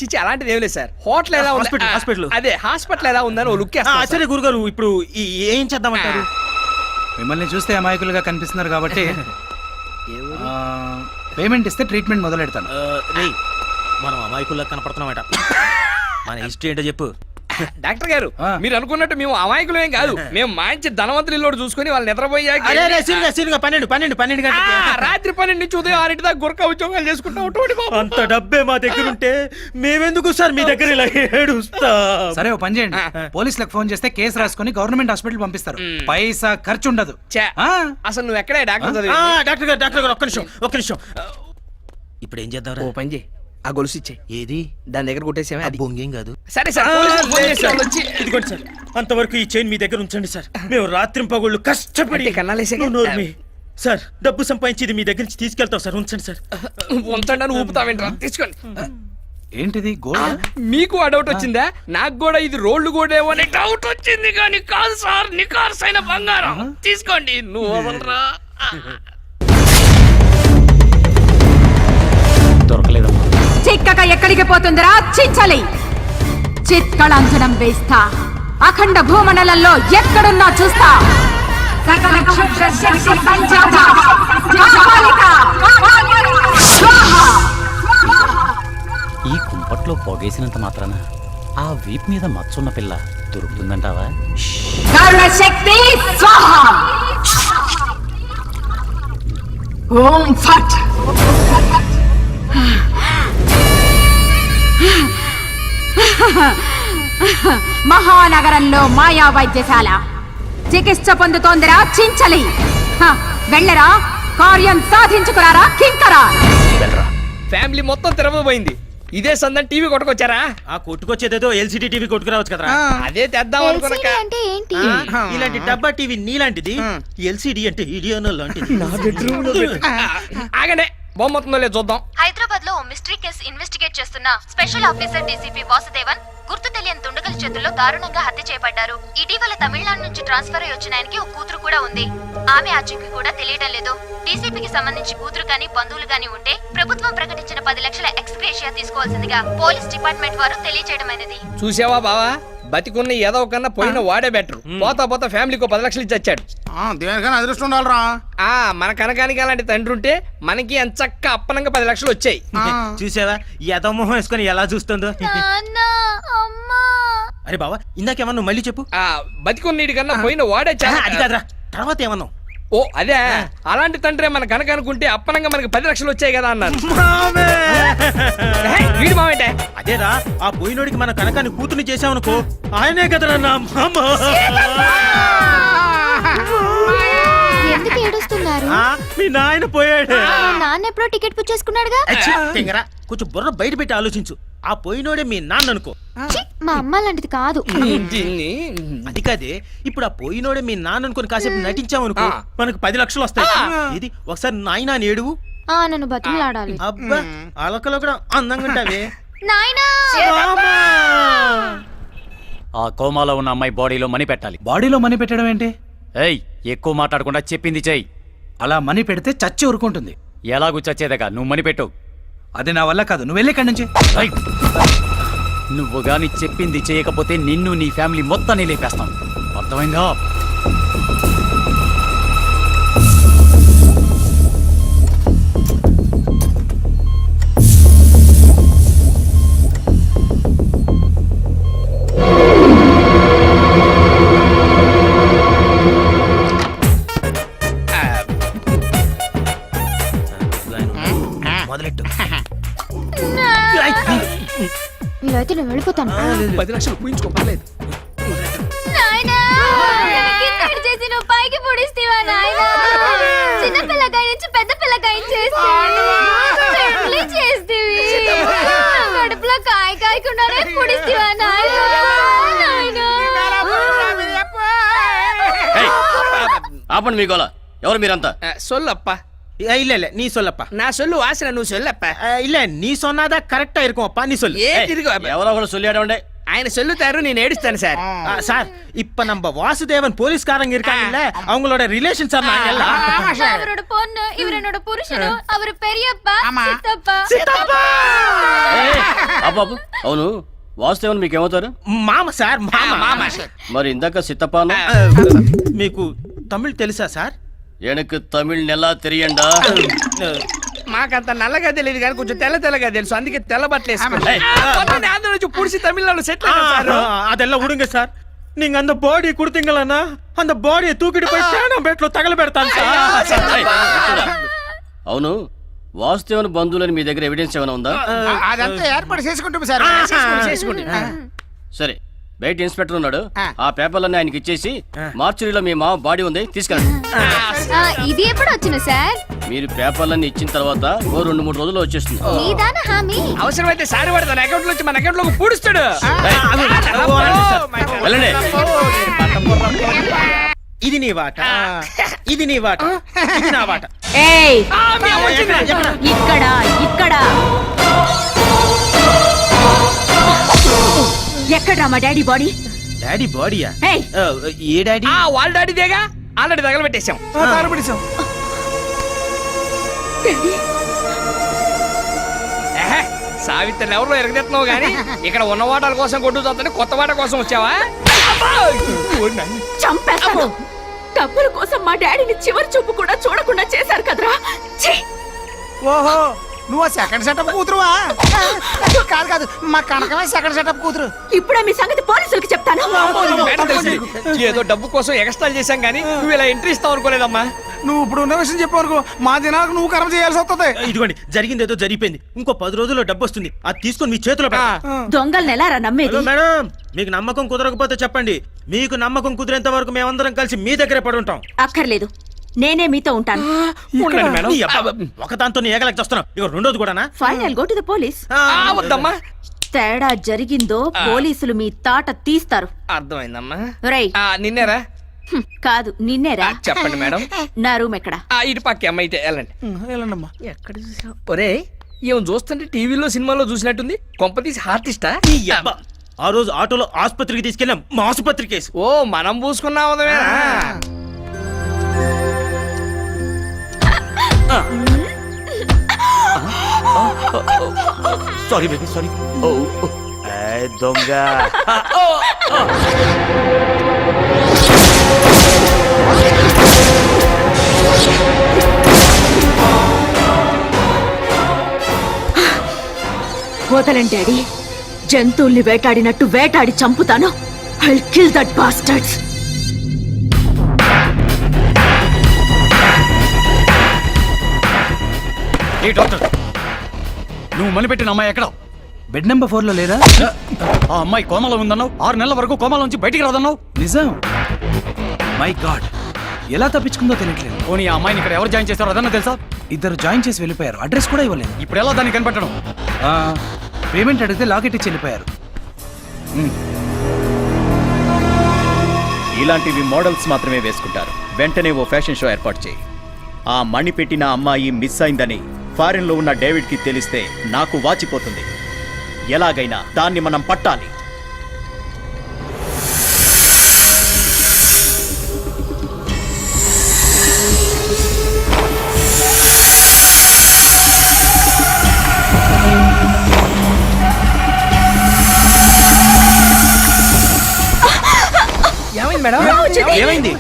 చిచి అలాంటిది ఏం లేదు సార్. హోటల్ ఎలా ఉంది? హాస్పిటల్. అదే హాస్పిటల్ ఎలా ఉందని ఓ లుక్ వేస్తా. సరే గురుగారు, ఇప్పుడు ఏం చేద్దామంటారు? మిమ్మల్ని చూస్తే అమాయకులుగా కనిపిస్తున్నారు కాబట్టి పేమెంట్ ఇస్తే ట్రీట్మెంట్ మొదలెడతాను. మనం అమాయకుల్లా కనపడుతున్నామట. మన హిస్టరీ ఏంటో చెప్పు. డాక్టర్ గారు, మీరు అనుకున్నట్టు మేము అమాయకులేం కాదు. మేము మంచి ధనవంతులు ఇల్లు చూసుకుని వాళ్ళు నిద్రపోయాక 12 రాత్రి 12 నుంచి ఉదయం 6 దాకా గురక ఉద్యోగాలు చేసుకుంటాం. అంత డబ్బే మా దగ్గర ఉంటే మేమెందుకు సార్ మీ దగ్గర ఇలా ఏడుస్తా? సరే, ఓ పని చేయండి. పోలీసులకు ఫోన్ చేస్తే కేసు రాసుకుని గవర్నమెంట్ హాస్పిటల్ పంపిస్తారు. పైసా ఖర్చు ఉండదు. అసలు నువ్వు ఎక్కడే డాక్టర్ చదివి? డాక్టర్ గారు ఒక్క నిమిషం. ఇప్పుడు ఏం చేద్దాం? ఓ పని చేయి, ఆ గొలుసు ఇచ్చే. ఏది? దాని దగ్గర కొట్టేసామే. అది బొంగేం కాదు. సరే సార్, ఇదిగోండి సార్, అంతవరకు ఈ చైన్ మీ దగ్గర ఉంచండి సార్. మేము రాత్రి పగళ్ళు కష్టపడి కన్నాలేసే సార్ డబ్బు సంపాదించి ఇది మీ దగ్గర నుంచి తీసుకెళ్తాం సార్. ఉంచండి సార్. ఉంచండి అని ఊపుతావేంట్రా? తీసుకోండి. ఏంటిది? గోల్డ్? మీకు ఆ డౌట్ వచ్చిందా? నాకు కూడా ఇది రోడ్లు గోడేమో అని డౌట్ వచ్చింది, కానీ కాదు సార్, నికార్సైన బంగారం. తీసుకోండి. నువ్వు వదలరా. దొరకలేదమ్మా. చిక్కగా ఎక్కడికి పోతుందిరా చించలి? చిత్కళంజనం వేస్తా. అఖండ భూమండలంలో ఎక్కడున్నా చూస్తా. సకల క్షుద్ర శక్తి సంజాత కాపాలిక స్వాహా. ఈ కుంపట్లో పొగేసినంత మాత్రాన ఆ వీప్ మీద మచ్చున్న పిల్ల దొరుకుతుందంటావా? కరుణ శక్తి స్వాహా. ఓం ఫట్. మహానగరంలో మాయా వైద్యశాల చికిత్స పొందుతోందిరా చించలి. వెళ్ళరా, కార్యం సాధించుకురారా కింకరా. ఫ్యామిలీ మొత్తం తిరగబోయింది. ఇదే సందని టీవీ కొట్టుకొచ్చారా? ఆ కొట్టుకొచ్చేదేదో ఎల్సిడి టీవీ కొట్టుకురావచ్చు కదా. అదే తెద్దాం అనుకున్నాక అంటే ఏంటి? ఇలాంటి డబ్బా టీవీ నీలాంటిది, ఎల్సిడి అంటే ఇడియోనో లాంటిది. ఆగనే బొమ్మతుందో లేదు చూద్దాం. హైదరాబాద్ లో మిస్టరీ కేసు ఇన్వెస్టిగేట్ చేస్తున్న స్పెషల్ ఆఫీసర్ డీసీపీ వాసుదేవన్ గుర్తు తెలియని దుండగుల చేతుల్లో దారుణంగా హత్య చేయబడ్డారు. ఇటీవల తమిళనాడు నుంచి ట్రాన్స్ఫర్ అయి వచ్చిన ఆయనకి ఒక కూతురు కూడా ఉంది. ఆమె ఆచూకీ కూడా తెలియడం లేదు. డీసీపీకి సంబంధించి కూతురు కానీ బంధువులు కానీ ఉంటే ప్రభుత్వం ప్రకటించిన 10 లక్షల ఎక్స్గ్రేషియా తీసుకోవాల్సిందిగా పోలీస్ డిపార్ట్మెంట్ వారు తెలియజేయడమైనది. చూసావా బావా, బతికున్న ఏదో కన్నా పోయిన వాడే బెటర్. పోతా పోతా ఫ్యామిలీకి 10 లక్షలు ఇచ్చి వచ్చాడు. దేనికైనా అదృష్టం ఉండాలరా. మన కనకానికి అలాంటి తండ్రి ఉంటే మనకి ఎంత చక్క అప్పనంగా 10 లక్షలు వచ్చాయి. చూసావా యదమోహం వేసుకొని ఎలా చూస్తుందో. అరే బావా, ఇందాకేమన్నా నువ్వు మళ్ళీ చెప్పు. బతికున్నీడి కన్నా పోయిన వాడే చాలా. అది కాదురా, తర్వాత ఏమన్నావు? ఓ అదే, అలాంటి తండ్రి మన కనుక అనుకుంటే అప్పనంగా మనకి 10 లక్షలు వచ్చాయి కదా అన్నారు. వీడు మావేంటే? అదేరా, ఆ పోయినోడికి మన కనకాన్ని కూతుర్ని చేసామనుకో, ఆయనే కదరా నా మామ. ఎందుకు ఏడుస్తున్నారు? మీ నాయన పోయాడు. నాన్న ఎప్పుడో టికెట్ బుక్ చేసుకున్నాడుగా. కొంచెం బుర్ర బయట పెట్టి ఆలోచించు. ఆ పోయినోడే మీ నాన్న అనుకో. మా అమ్మ లాంటిది కాదు. అది కాదే, ఇప్పుడు ఆ పోయినోడే మీ నాన్న అనుకుని కాసేపు నటించామనుకో, మనకు 10 లక్షలు వస్తాయి. ఇది ఒకసారి నాయన ఏడువు. నన్ను బతిమలాడాలి. అబ్బా, అలకలో కూడా అందంగా ఉంటావే. నాయనా, ఆ కోమాలో ఉన్న అమ్మాయి బాడీలో మనీ పెట్టాలి. బాడీలో మనీ పెట్టడం ఏంటి? ఏయ్, ఎక్కువ మాట్లాడకుండా చెప్పింది చెయ్యి. అలా మనీ పెడితే చచ్చి ఊరుకుంటుంది. ఎలాగూ చచ్చేదగా నువ్వు మని పెట్టు. అది నా వల్ల కాదు, నువ్వు వెళ్ళి ఇక్కడి నుంచి. నువ్వు గాని చెప్పింది చేయకపోతే నిన్ను నీ ఫ్యామిలీ మొత్తాన్ని లేపేస్తాం, అర్థమైందా? మొదలెట్టు. మీరైతే నేను వెళ్ళిపోతాను. 10 లక్షలు పూయించుకోలేదు. చేసి నువ్వు పైకి పొడిస్తేవా నాయనా? చిన్న పిల్లకాయ నుంచి పెద్ద పిల్లకాయ చేస్తేవి కడుపులో కాయ కాయకుండానే పొడిస్తేవా నాయనా? ఆపండి మీ గోల. ఎవరు మీరంతా? சொல்லப்ப இல்ல இல்ல நீ சொல்லப்பா. நான் சொல்லு வாசன నువ్వు சொல்லப்ப. இல்ல நீ சொன்னாதா கரெக்டா இருக்கும் அப்பா, நீ சொல்லு. ఏ తిరుగు ఎవరో ఒకరు సొల్లియాడండి. ఆయన சொல்லுతారు, నేను ఏడుస్తాను సార్. சார் இப்ப நம்ம வாசுதேவன் போலீஸ்காரங்க இருக்காங்கல்ல, அவங்களோட ரிலேஷன் சார் நாங்க எல்லாம். அவரோட பொண்ணு, இவர் என்னோட புருஷனு, அவர் பெரியப்பா, சித்தப்பா. బాబు అవును, వాసుదేవన్ మీకేమవుతారు? మామ సార్, మామ. మరి ఇందాక సిత్తపాను మీకు తమిళ్ తెలుసా సార్? ఎనకు తమిళ్ నెలా తెలియండా? మాకంత నల్లగా తెలియదు కానీ కొంచెం తెల్లగా తెలుసు, అందుకే తెల్ల బట్టలు వేసుకున్నాను. ఆంధ్ర నుంచి పుడిసి తమిళనాడు సెటిల్ అయ్యారు. அதெல்லாம் விடுங்க சார். நீங்க அந்த பாடி கொடுத்தீங்களா, அந்த பாடியை தூக்கிட்டு போய் சேனம் பேட்ல తగల పెడతాను సార్. అవును, వాసుదేవన్ బంధువులని మీ దగ్గర ఎవిడెన్స్ ఏమైనా ఉందా? అదంతా ఏర్పాటు చేసుకుంటాం సార్. సరే, బయట ఇన్స్పెక్టర్ ఉన్నాడు, ఆ పేపర్లన్నీ ఆయనకి ఇచ్చేసి మార్చురీలో మీ మామ బాడీ ఉంది తీసుకెళ్ళండి. ఇది ఎప్పుడు వచ్చిన సార్? మీరు పేపర్లన్నీ ఇచ్చిన తర్వాత ఓ 2-3 రోజుల్లో వచ్చేస్తుంది. నీదానా హామీ? అవసరమైతే సారి వాడు తన అకౌంట్ నుంచి మన అకౌంట్ లోకి పూడుస్తాడు. వెళ్ళండి. ఇది నీ వాట, ఇది నీ వాట, ఇది నా వాట. ఇక్కడ ఇక్కడ ఎక్కడ్రా మా డాడీ బాడీ? డాడీ బాడీయా? ఏయ్! ఏ డాడీ? వాళ్ళ డాడీదేగా, ఆల్రెడీ తగలబెట్టేశాం. సావిత్రిని ఎవరిలో ఎరగదెత్తున్నావు గానీ ఇక్కడ ఉన్న వాటాల కోసం కొట్టు చూస్తాను, కొత్త వాట కోసం వచ్చావా? చంపేస్తాను. డబ్బుల కోసం మా డాడీని చివరి చూపు కూడా చూడకుండా చేశారు కదరా. ఓహో, నువ్వు సెకండ్ సెటప్ కూతురువా? కాదు, మా కనకమే సెకండ్ సెటప్ కూతురు. ఇప్పుడే మీ సంగతి పోలీసులకి చెప్తాను. మేడం తెలిసింది. ఏదో డబ్బు కోసం ఎక్స్ట్రా చేశాం గానీ నువ్వు ఇలా ఎంట్రీ ఇస్తావు అనుకోలేదమ్మా. నువ్వు ఇప్పుడు ఉన్న విషయం చెప్పవరకు మా దినాలకు నువ్వు కర్మ చేయాల్సి వస్తుంది. ఇదిగోండి, జరిగింది ఏదో జరిగిపోయింది. ఇంకో 10 రోజుల్లో డబ్బు వస్తుంది, అది తీసుకొని మీ చేతిలో పెట్టండి. దొంగల్ని ఎలా నమ్మేది? మేడం, మీకు నమ్మకం కుదరకపోతే చెప్పండి. మీకు నమ్మకం కుదిరేంత వరకు మేమందరం కలిసి మీ దగ్గరే పడి ఉంటాం. అక్కర్లేదు, నేనే మీతో ఉంటాను. ఒక దాంతో ఏగలకి వస్తున్నాం, ఇక రెండోది కూడానా? Final go to the police. వద్దమ్మా, తేడా జరిగిందో పోలీసులు మీ తాట తీస్తారు. అర్థమైందమ్మా. రేయ్, నిన్నేరా? కాదు నిన్నేరా. చెప్పండి మేడం. నా రూమ్ ఎక్కడ? ఇటు పక్క అమ్మ అయితే వెళ్ళండి. వెళ్ళండమ్మా. ఎక్కడ చూసావు? ఒరే, ఏం చూస్తుంటే టీవీలో సినిమాలో చూసినట్టుంది. కొంపతీసి ఆర్టిస్టా? ఆ రోజు ఆటోలో ఆసుపత్రికి తీసుకెళ్ళాం, మా ఆసుపత్రి కేసు. ఓ, మనం పూసుకున్నాం. Sorry baby, sorry. దొంగ. వదలండి డాడీ, జంతువుల్ని వేటాడినట్టు వేటాడి చంపుతాను. I'll kill that bastards. A doctor, నువ్వు మనిపెట్టిన అమ్మాయి ఎక్కడ? బెడ్ నెంబర్ 4లో లేదా? ఆ అమ్మాయి కోమాలో ఉందన్నావు, 6 నెలల వరకు కోమాలో నుంచి బయటికి రాదన్నావు. నిజం? మై గాడ్, ఎలా తప్పించుకుందో తెలియట్లేదు. పోనీ ఆ అమ్మాయిని ఇక్కడ ఎవరు జాయిన్ చేస్తారో అదన్నా తెలుసా? ఇద్దరు జాయిన్ చేసి వెళ్ళిపోయారు, అడ్రస్ కూడా ఇవ్వలేదు. ఇప్పుడు ఎలా దాన్ని కనిపెట్టడం? పేమెంట్ అడిగితే లాకెట్ ఇచ్చి వెళ్ళిపోయారు. ఇలాంటివి మోడల్స్ మాత్రమే వేసుకుంటారు. వెంటనే ఓ ఫ్యాషన్ షో ఏర్పాటు చేయి. ఆ మణి పెట్టిన అమ్మాయి మిస్ అయిందని ఫారిన్లో ఉన్న డేవిడ్కి తెలిస్తే నాకు వాచిపోతుంది. ఎలాగైనా దాన్ని మనం పట్టాలి. ఏమైంది?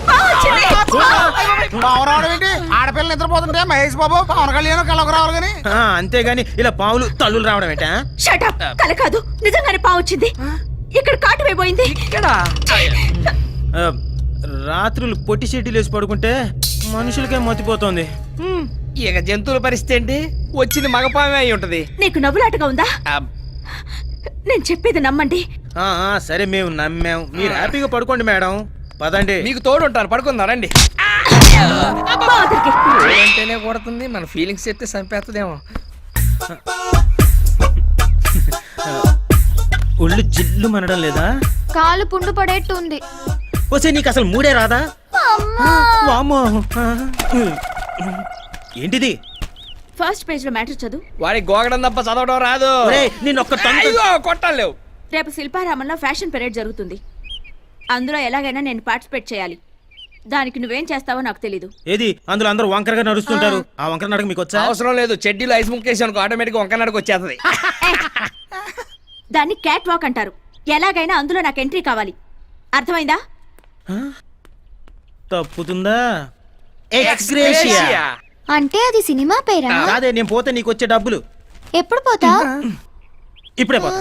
ఆడపిల్ల నిద్రపోతుంటే మహేష్ బాబు పవన్ కళ్యాణ్ కళ్ళకు రావాలి కానీ అంతేగాని ఇలా పాములు తల్లులు రావడం ఏంటా? షటప్ కల కాదు నిజంగానే పావు వచ్చింది ఇక్కడ కాటు అయిపోయింది రాత్రులు పొట్టి చెడ్డీలు వేసి పడుకుంటే మనుషులకే మతిపోతుంది. ఇక జంతువుల పరిస్థితి ఏంటి? వచ్చింది మగపామే అయి ఉంటది. నీకు నవ్వులాటగా ఉందా? నేను చెప్పేది నమ్మండి. సరే మేము నమ్మాం, మీరు హ్యాపీగా పడుకోండి మేడం. పదండి, మీకు తోడు ఉంటాను, పడుకుందారండి. అంటేనే కొడుతుంది, మన ఫీలింగ్స్ చెప్తే చంపేస్తుందేమో. ఒళ్ళు జిల్లు మనడం లేదా? కాలు పుండు పడేట్టు ఉంది. వస్తే నీకు అసలు మూడే రాదా? వామ్మో. ఏంటిది? ఫస్ట్ పేజ్ లో మ్యాటర్ చదువు. వాడికి గోగడం తప్ప చదవడం రాదు. కొట్టాలేవు. రేపు శిల్పారామంలో ఫ్యాషన్ పెరేడ్ జరుగుతుంది. అందులో ఎలాగైనా నేను పార్టిసిపేట్ చేయాలి. దానికి నువ్వేం చేస్తావో నాకు తెలీదు. ఏది అందులో అందరూ వంకరగా నడుస్తుంటారు. ఆ వంకర నడక మీకు వచ్చా? అవసరం లేదు, చెడ్డీలో ఐస్ ముక్కేసి అనుకో ఆటోమేటిక్ వంకర నడక వచ్చేస్తుంది. దాన్ని క్యాట్ వాక్ అంటారు. ఎలాగైనా అందులో నాకు ఎంట్రీ కావాలి. అర్థమైందా? తప్పుతుందా? ఎక్స్గ్రేషియా అంటే అది సినిమా పేరా? అదే నేను పోతే నీకు వచ్చే డబ్బులు. ఎప్పుడు పోతా? ఇప్పుడే పోతా.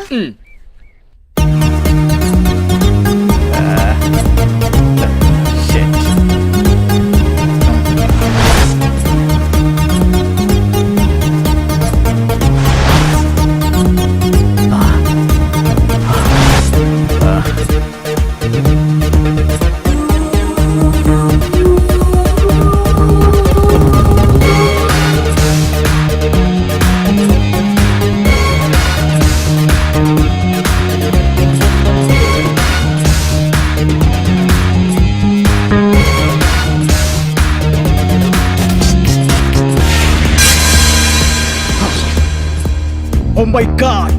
Oh my God!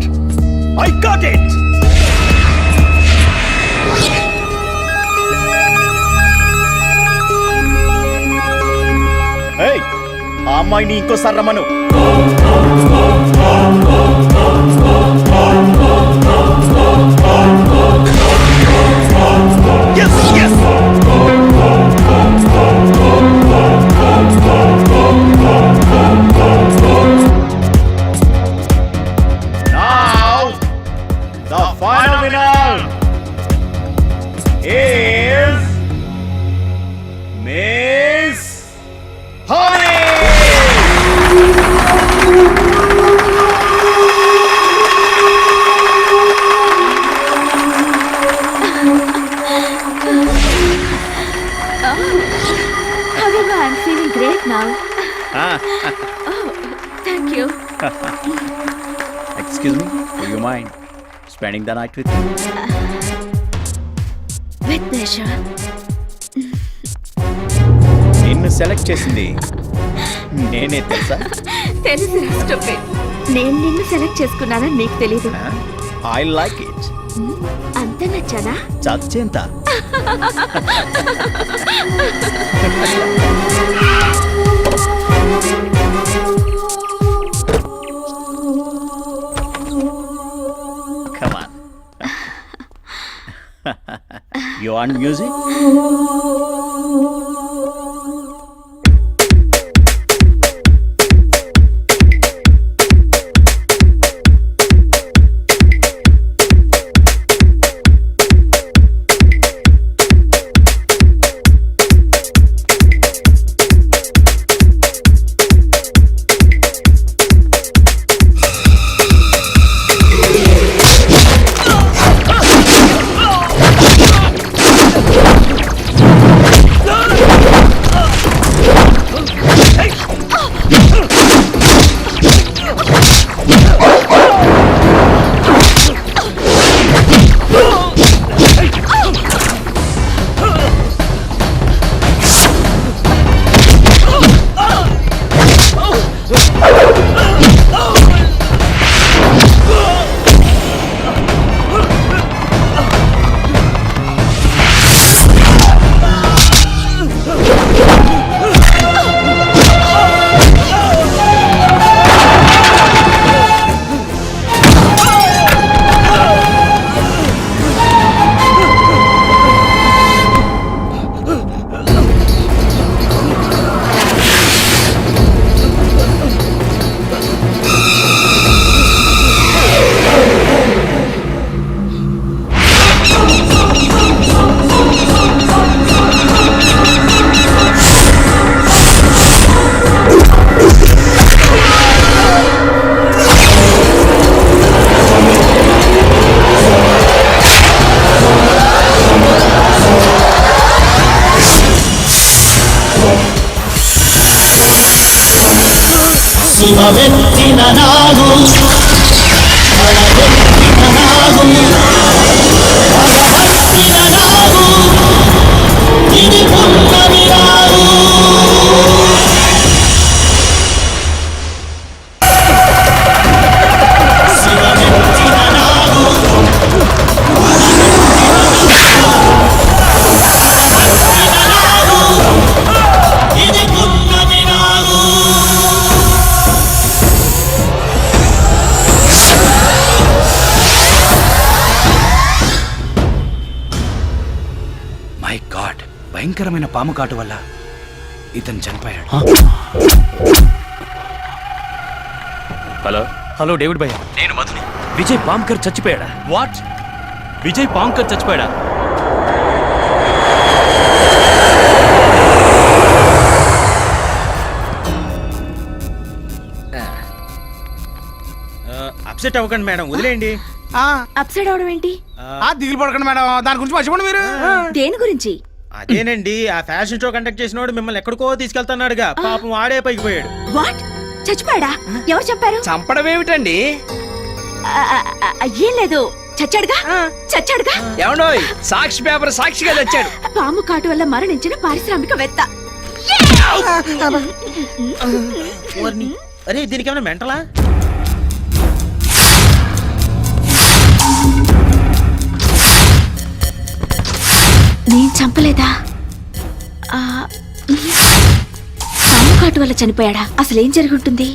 I got it! Hey, ఆ అమ్మాయిని ఇంకోసారి రమ్మను. Yes, yes! The final winner is Miss Honey. However, I'm feeling great now. Oh, thank you. Excuse me, do you mind spending the night with me? With pleasure. నిన్ను select చేసింది నేనే తెలుసా? తెలుసు stupid. నేను నిన్ను సెలెక్ట్ చేసుకున్నానని నీకు తెలీదు. I like it. అంత నచ్చానా? చచ్చేంత. Come on. You want music? శివమెత్తిన నాగు బలమెత్తిన నాగు బలహస్తిన నాగు ఇది పున్నమి నాగు శివమెత్తిన నాగు ఇది పున్నమి నాగు మై గాడ్, భయంకరమైన పాము కాటు వల్ల ఇతను చనిపోయాడు. హలో హలో డేవిడ్ భయ్య, నేను మధుని. విజయ్ పాంకర్ చచ్చిపోయాడా? వాట్? విజయ్ పాంకర్ చచ్చిపోయాడా? అప్సెట్ అవ్వకండి మేడం, వదిలేయండి. అప్సైడ్ అవడం ఏంటి? దిగులు పడకండి మేడం, దాని గురించి మర్చిపోండి మీరు. దేని గురించి? అదేనండి, ఆ ఫ్యాషన్ షో కండక్ట్ చేసినోడు మిమ్మల్ని ఎక్కడికో తీసుకెళ్తున్నాడుగా, పాపం ఆడే పైకి పోయాడు. వాట్? చచ్చిపోయాడా? ఎవరు చెప్పారు? చంపడం ఏమిటండి? ఏం లేదు, చచ్చాడుగా. చచ్చాడుగా. ఏమండోయ్, సాక్షి పేపర్ సాక్షిగా తెచ్చాడు. పాము కాటు వల్ల మరణించిన పారిశ్రామికవేత్త. అరే దీనికి ఏమైనా మెంటలా? నేను చంపలేదా? పాము కాటు వల్ల చనిపోయాడా? అసలేం జరుగుంటుంది?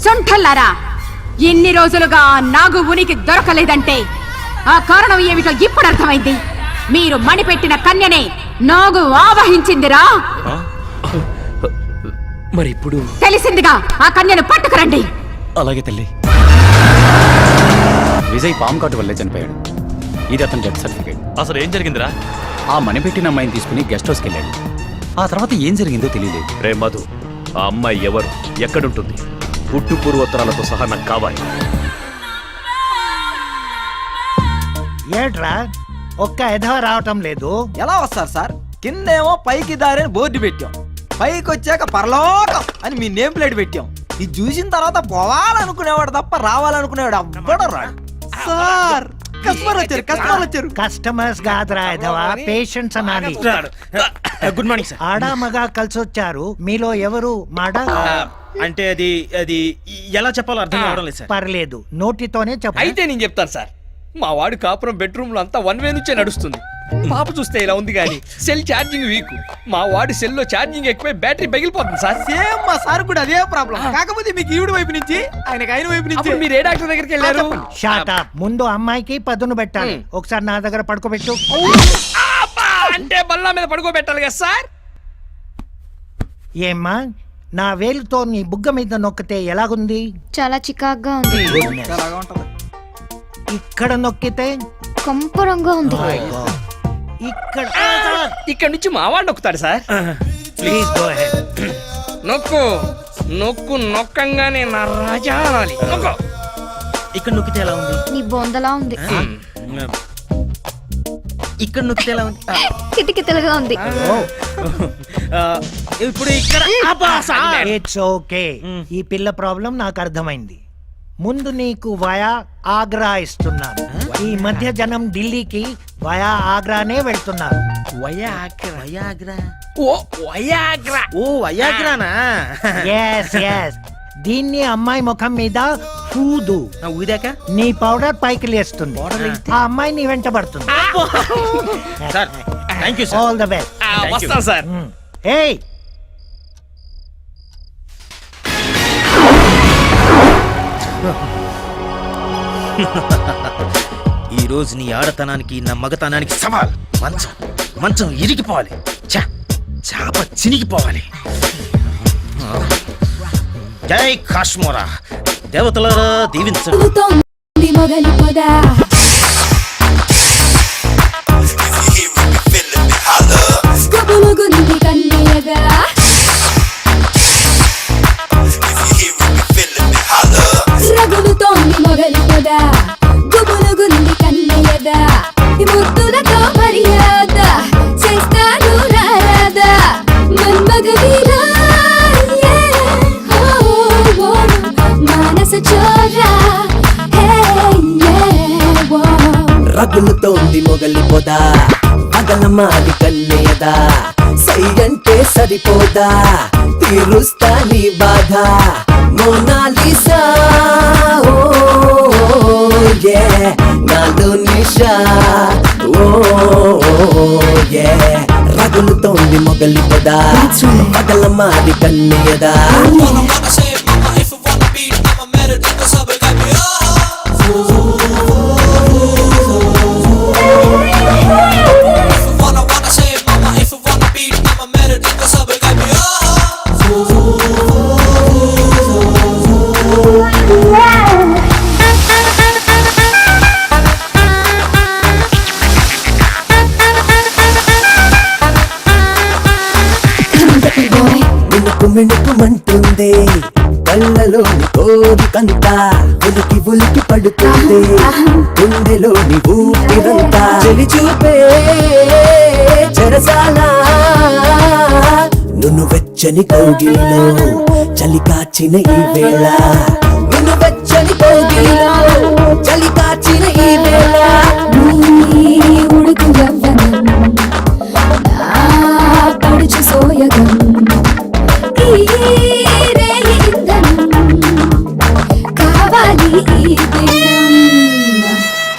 సొంఠల్లారా, ఎన్ని రోజులుగా నాగు ఉనికి దొరకలేదంటే ఆ కారణం ఏమిటో ఇప్పుడు అర్థమైంది. మీరు మణిపెట్టిన కన్యనే నాగు ఆవహించిందిరా. మరి ఇప్పుడు తెలిసిందిగా, ఆ కన్యను పట్టుకురండి. అలాగే తల్లి. విజయ్ పాము కాటు వల్లే చనిపోయాడు. ఇది అతని డెత్ సర్టిఫికేట్. అసలు ఏం జరిగిందిరా? ఆ మణిపెట్టిన అమ్మాయిని తీసుకుని గెస్ట్ హౌస్కి వెళ్ళాడు. ఆ తర్వాత ఏం జరిగిందో తెలియలేదు. రే మధు, ఆ అమ్మాయి ఎవరు, ఎక్కడుంటుంది? పుట్టు పూర్వోత్తరాలతో సహా నాకు కావాలి. ఏట్రా ఒక్క ఎధవ రావటం లేదు? ఎలా వస్తారు సార్? కిందేమో పైకి దారిని బోర్డు పెట్టాం, పైకి వచ్చాక పరలోకం అని మీ నేమ్ ప్లేట్ పెట్టాం. ఇది చూసిన తర్వాత పోవాలనుకునేవాడు తప్ప రావాలనుకునేవాడు అవ్వడం రాడు. సార్ కస్టమర్ వచ్చారు. కస్టమర్స్ కాదురా ఎధవ, పేషెంట్స్ అనాలి. Good morning sir. ఆడా మగా కలిసి వచ్చారు. మీలో ఎవరు మాడ? అంటే అది అది ఎలా చెప్పాలో అర్థం కావడం లేదు సార్. పర్లేదు, నోటితోనే చెప్పు. అయితే నేను చెప్తాను సార్. మా వాడు కాపురం బెడ్రూమ్ లో అంతా వన్ వే నుంచే నడుస్తుంది. పాప చూస్తే ఇలా ఉంది కానీ సెల్ ఛార్జింగ్ వీక్. మా వాడి సెల్ లో ఛార్జింగ్ ఎక్కువై బ్యాటరీ పగిలిపోతుంది సార్. సేమ్ మా సార్ కూడా అదే ప్రాబ్లం. కాకపోతే మీకు ఈవిడ వైపు నుంచి ఆయనకి ఆయన వైపు నుంచి. మీరు ఏ డాక్టర్ దగ్గరికి వెళ్ళారు? Shot up. ముందు అమ్మాయికి పదును పెట్టాలి. ఒకసారి నా దగ్గర పడుకోబెట్టు. అంటే బల్లా మీద పడుకోబెట్టాలి కదా సార్. ఏమ్మా, నా వేలుతో నీ బుగ్గ మీద నొక్కితే ఎలాగుంది? చాలా చికాగ్గా ఉంది. ఇక్కడ నొక్కితే కంపరంగా ఉంది. ఇక్కడ ఇక్కడ నుంచి మా వాడు నొక్కుతాడు సార్. Please go ahead. నొక్కు నొక్కు, నొక్కంగానే నా రాజా అనాలి. నొక్కు. ఇక్కడ నొక్కితే ఎలా ఉంది? నీ బొందలా ఉంది. ఇక్కడ నొక్కితే ఎలా ఉంది? కిటికితలుగా ఉంది. ఇప్పుడు ఇక్కడ ఇట్స్ ఓకే. ఈ పిల్ల ప్రాబ్లం నాకు అర్థమైంది. ముందు నీకు వయా ఆగ్రా ఇస్తున్నాను. ఈ మధ్య జనం ఢిల్లీకి వయా ఆగ్రానే వెళ్తున్నారు. Yes yes. దీన్ని అమ్మాయి ముఖం మీద ఊదు. ఊదాక నీ పౌడర్ పైకి లేస్తుంది. ఆ అమ్మాయి నీ వెంట పడుతుంది. All the best. వస్తాను సార్. ఏయ్, ఈ రోజు నీ ఆడతనానికి నా మగతనానికి సవాల్. మంచం మంచం ఇరిగిపోవాలి, చాప చినిగిపోవాలి. జై కాశ్మోరా, దేవతలారా దీవించండి. రగులుతోంది మొగలి పొద, గుబులుగుంది కన్నయ్యద, ఈ ముద్దులతో మర్యాద చేస్తాను రారాద మన్మగ వీరా. మొగలిపోదా పగలమాది కన్నయ్యదా సై అంటే సరిపోదా తీరుస్తా నీ బాధ మోనాలిసా ఓ యే నాలో నిషా ఓ యే రగులుతోంది మొగలిపోదా పగలమాది కన్నయ్యదా మిణుకుమంటుంది కళ్ళలోని కోరికంతా ఉలికి ఉలికి పడుతుంది గుండెలోని ఊపిరంతా చెలి చూపే చెరసాల నువ్వు వెచ్చని కౌగిలిలో చలి కాచిన ఈ వేళ నువ్వు వెచ్చని కౌగిలిలో చలి కాచిన ఈ వేళ ఉడుకు యవ్వనం నా పడుచు సోయగం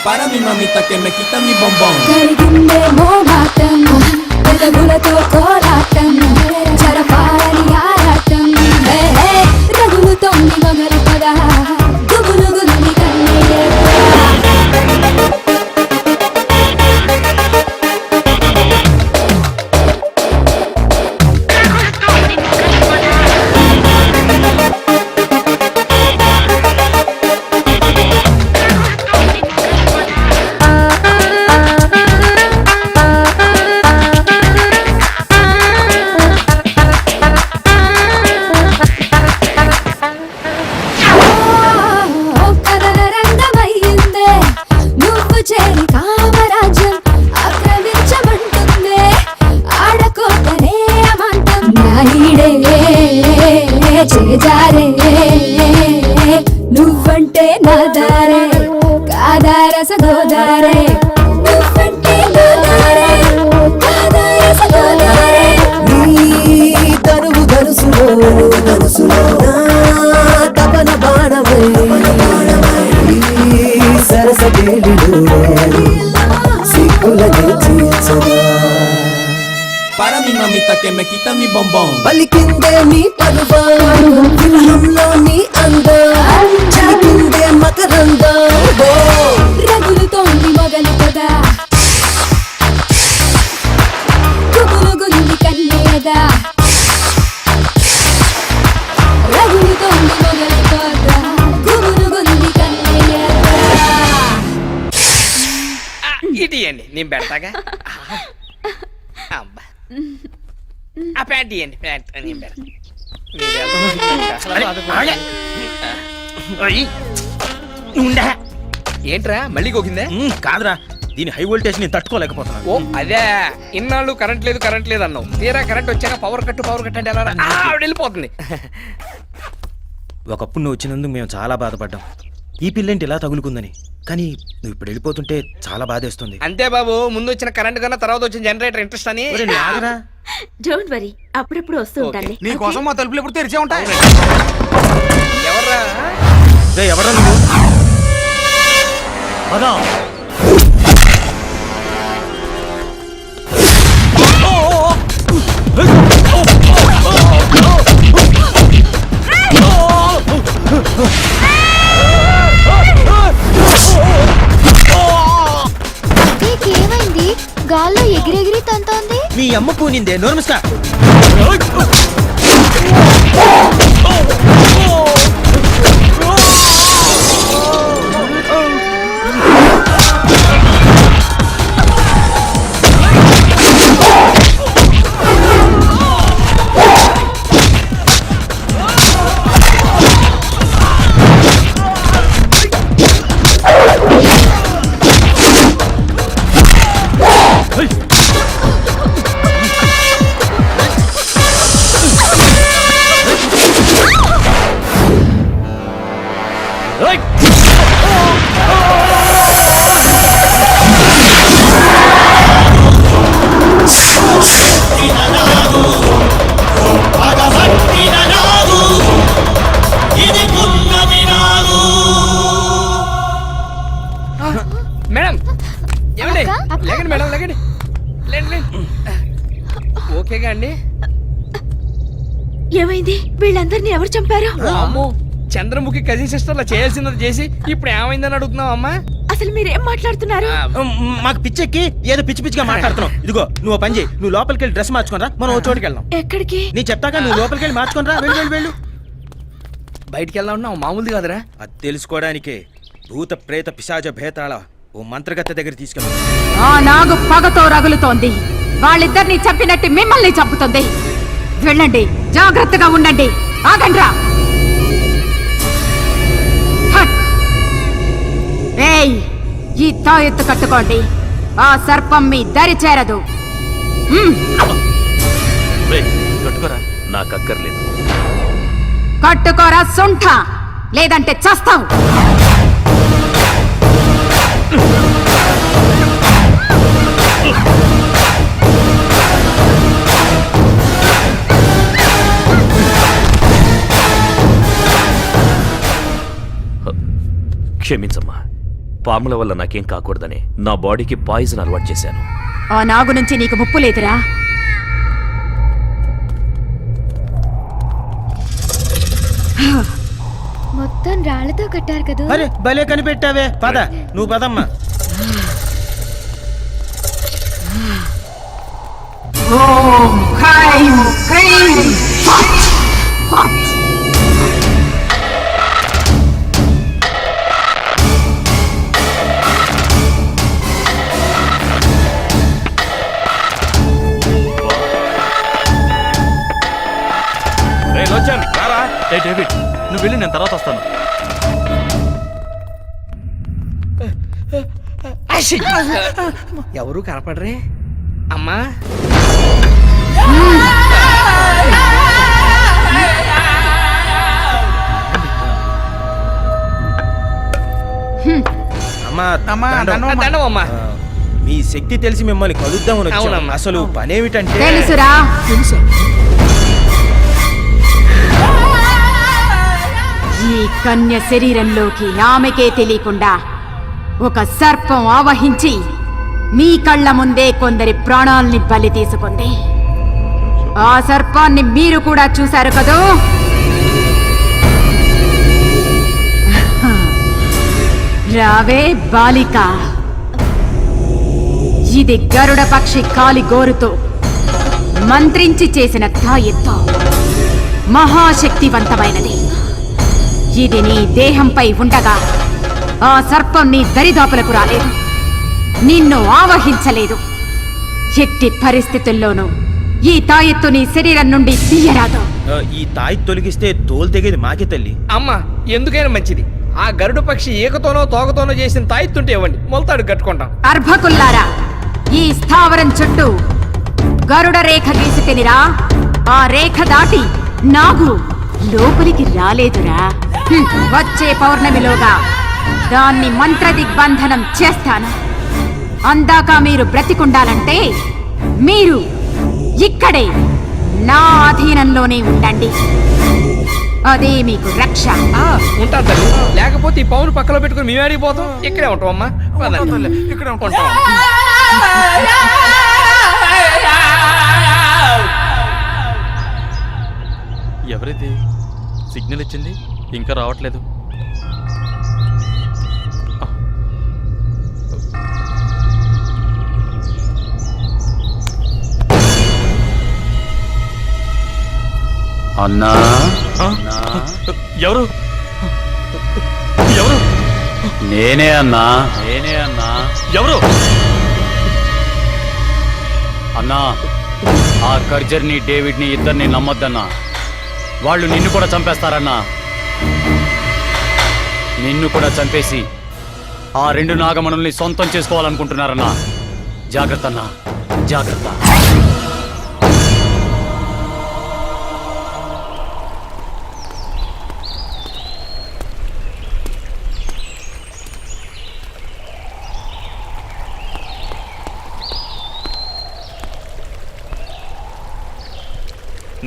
Para mi mamita que me quita mi bombón. కలిగిందే మోమాటం పెదవులతో కోలాటం జరపాలని ఆరాటం రగులుతోంది మొగలి పద గుబులుగులుని కన్నయ్య చేజారే నువ్వంటే నా దారే కాదారస గోదారే నువ్వంటే నా దారే కాదారస గోదారే నీ తరువు ధనుసులో నా తపన బాణమై ఈ సరస కేళిలో సిగ్గులనే తీర్చదా Para mi mamita que me quita mi bombón. పలికిందే నీ పరువం విరహంలో నీ అందం చిలికిందే మకరందం రగులుతోంది మొగలి పద గుబులుగుంది కన్నయ్యదా రగులుతోంది మొగలి పద గుబులుగుంది కన్నయ్యదా ఇటీయండి నేను పెడతాగా అబ్బా ఆ ప్యాంట్ ఇవ్వండి ప్యాంట్ నేను పెడతా ఏంట్రా మళ్ళీ కోకిందే కాదురా దీని హై వోల్టేజ్ నేను తట్టుకోలేకపోతున్నాను. ఓ అదే ఇన్నాళ్ళు కరెంట్ లేదు అన్నావు తీరా కరెంట్ వచ్చాక పవర్ కట్ అంటే ఎలా ఆవిడ వెళ్ళిపోతుంది. ఒకప్పుడు నువ్వు వచ్చినందుకు మేము చాలా బాధపడ్డాం. ఈ పిల్లేంటి ఇలా తగులుకుందని. కానీ నువ్వు ఇప్పుడు వెళ్ళిపోతుంటే చాలా బాధేస్తుంది. అంతే బాబు, ముందు వచ్చిన కరెంట్ కన్నా తర్వాత వచ్చిన జనరేటర్ ఇంట్రెస్ట్ అని. డోంట్ వరీ, అప్పుడప్పుడు వస్తూ ఉంటాను. నీ కోసం మా తలుపులు ఎప్పుడు తెరిచే ఉంటాయి. ఎవర్రా ఎవరా నువ్వు? ఏమైంది? గాల్లో ఎగిరెగిరి తంతోంది. నీ అమ్మ పూనిందే నోర్మిస్కా. ఓకేగా అండి? ఏమైంది? వీళ్ళందరినీ ఎవరు చంపారు? అమ్మో, చంద్రముఖి కజిన్ సిస్టర్లా చేయాల్సినది చేసి ఇప్పుడు ఏమైందని అడుగుతున్నావు అమ్మా? అసలు మీరేం మాట్లాడుతున్నారు? మాకు పిచ్చెక్కి ఏదో పిచ్చి పిచ్చిగా మాట్లాడుతున్నావు. ఇదిగో నువ్వు పని చేయి, నువ్వు లోపలికి వెళ్ళి డ్రెస్ మార్చుకోనరా, మనం ఓ చోటుకి వెళ్దాం. ఎక్కడికి? నీ చెప్తాక నువ్వు లోపలికి వెళ్ళి మార్చుకోనరా. వెళ్ళు వెళ్ళు వెళ్ళు. బయటికి వెళ్దాం ఉన్నావు, మామూలుది కాదురా. అది తెలుసుకోవడానికే భూత ప్రేత పిశాచ భేతాళ ఓ మంత్రగత్తె దగ్గర తీసుకెళ్ళి. ఆ నాగు పగతో రగులుతోంది. వాళ్ళిద్దరిని చంపినట్టు మిమ్మల్ని చంపుతుంది. వెళ్ళండి, జాగ్రత్తగా ఉండండి. ఆగండ్రా. హట్. ఏయ్, ఈ తాయెత్తు కట్టుకోండి. ఆ సర్పం మీ దరి చేరదు. కట్టుకోరా. నాకు అక్కర్లేదు. కట్టుకోరా సుంఠ, లేదంటే చస్తావు. క్షమించమ్మా, పాముల వల్ల నాకేం కాకూడదని నా బాడీకి పాయిజన్ అలవాటు చేశాను. ఆ నాగు నుంచి నీకు ముప్పు లేదురా. మొత్తం రాళ్లతో కట్టారు కదా. అరే భలే కనిపెట్టావే. పద, నువ్వు పదమ్మా. ఓం హ్రైం క్రీం ఫట్ ఫట్. డేవిడ్, నువ్వు వెళ్ళి నేను తర్వాత వస్తాను. ఎవరు కనపడరే అమ్మా? అమ్మా, మీ శక్తి తెలిసి మిమ్మల్ని కలుద్దామని వచ్చాం. అసలు పనేమిటంటే తెలుసురా. ఈ కన్య శరీరంలోకి ఆమెకే తెలియకుండా ఒక సర్పం ఆవహించి మీ కళ్ళ ముందే కొందరి ప్రాణాల్ని బలి తీసుకుంది. ఆ సర్పాన్ని మీరు కూడా చూశారు కదూ. రావే బాలిక. ఇది గరుడ పక్షి కాలి గోరుతో మంత్రించి చేసిన తాయెత్తు. మహాశక్తివంతమైనది. ఇది నీ దేహంపై ఉండగా ఆ సర్పం నీ దరిదాపులకు రాలేదు, నిన్ను ఆవహించలేదు. ఎట్టి పరిస్థితుల్లోనూ ఈ తాయెత్తు నీ శరీరం నుండి తీయరాదు. ఈ తాయి తొలగిస్తే తోలు తెగేది మాకే తల్లి. అమ్మా, ఎందుకైనా మంచిది ఆ గరుడు పక్షి ఏకతోనో తోకతోనో చేసిన తాయెత్తుంటే ఇవ్వండి, మొలతాడు కట్టుకుంటాం. అర్భకుల్లారా, ఈ స్థావరం చుట్టూ గరుడ రేఖ గీసి తినిరా. ఆ రేఖ దాటి నాగు లోపలికి రాలేదురా. వచ్చే పౌర్ణమిలోగా దాన్ని మంత్ర దిగ్బంధనం చేస్తాను. అందాక మీరు బ్రతికుండాలంటే మీరు ఇక్కడే నా అధీనంలోనే ఉండండి. అదే మీకు రక్ష. ఉంటాను తల్లి, లేకపోతే ఈ పౌను పక్కలో పెట్టుకుని మేము ఆడిపోతాం. ఇక్కడే ఉంటాం అమ్మా, ఇక్కడే ఉంటాం. ఎవరైతే సిగ్నల్ ఇచ్చింది ఇంకా రావట్లేదు. అన్నా, ఎవరు ఎవరు? నేనే అన్నా, నేనే అన్నా. ఎవరు అన్నా? ఆ కర్జర్ని డేవిడ్ని ఇద్దరిని నమ్మొద్దన్నా. వాళ్ళు నిన్ను కూడా చంపేస్తారన్నా. నిన్ను కూడా చంపేసి ఆ రెండు నాగమణుల్ని సొంతం చేసుకోవాలనుకుంటున్నారన్నా. జాగ్రత్త అన్నా, జాగ్రత్త.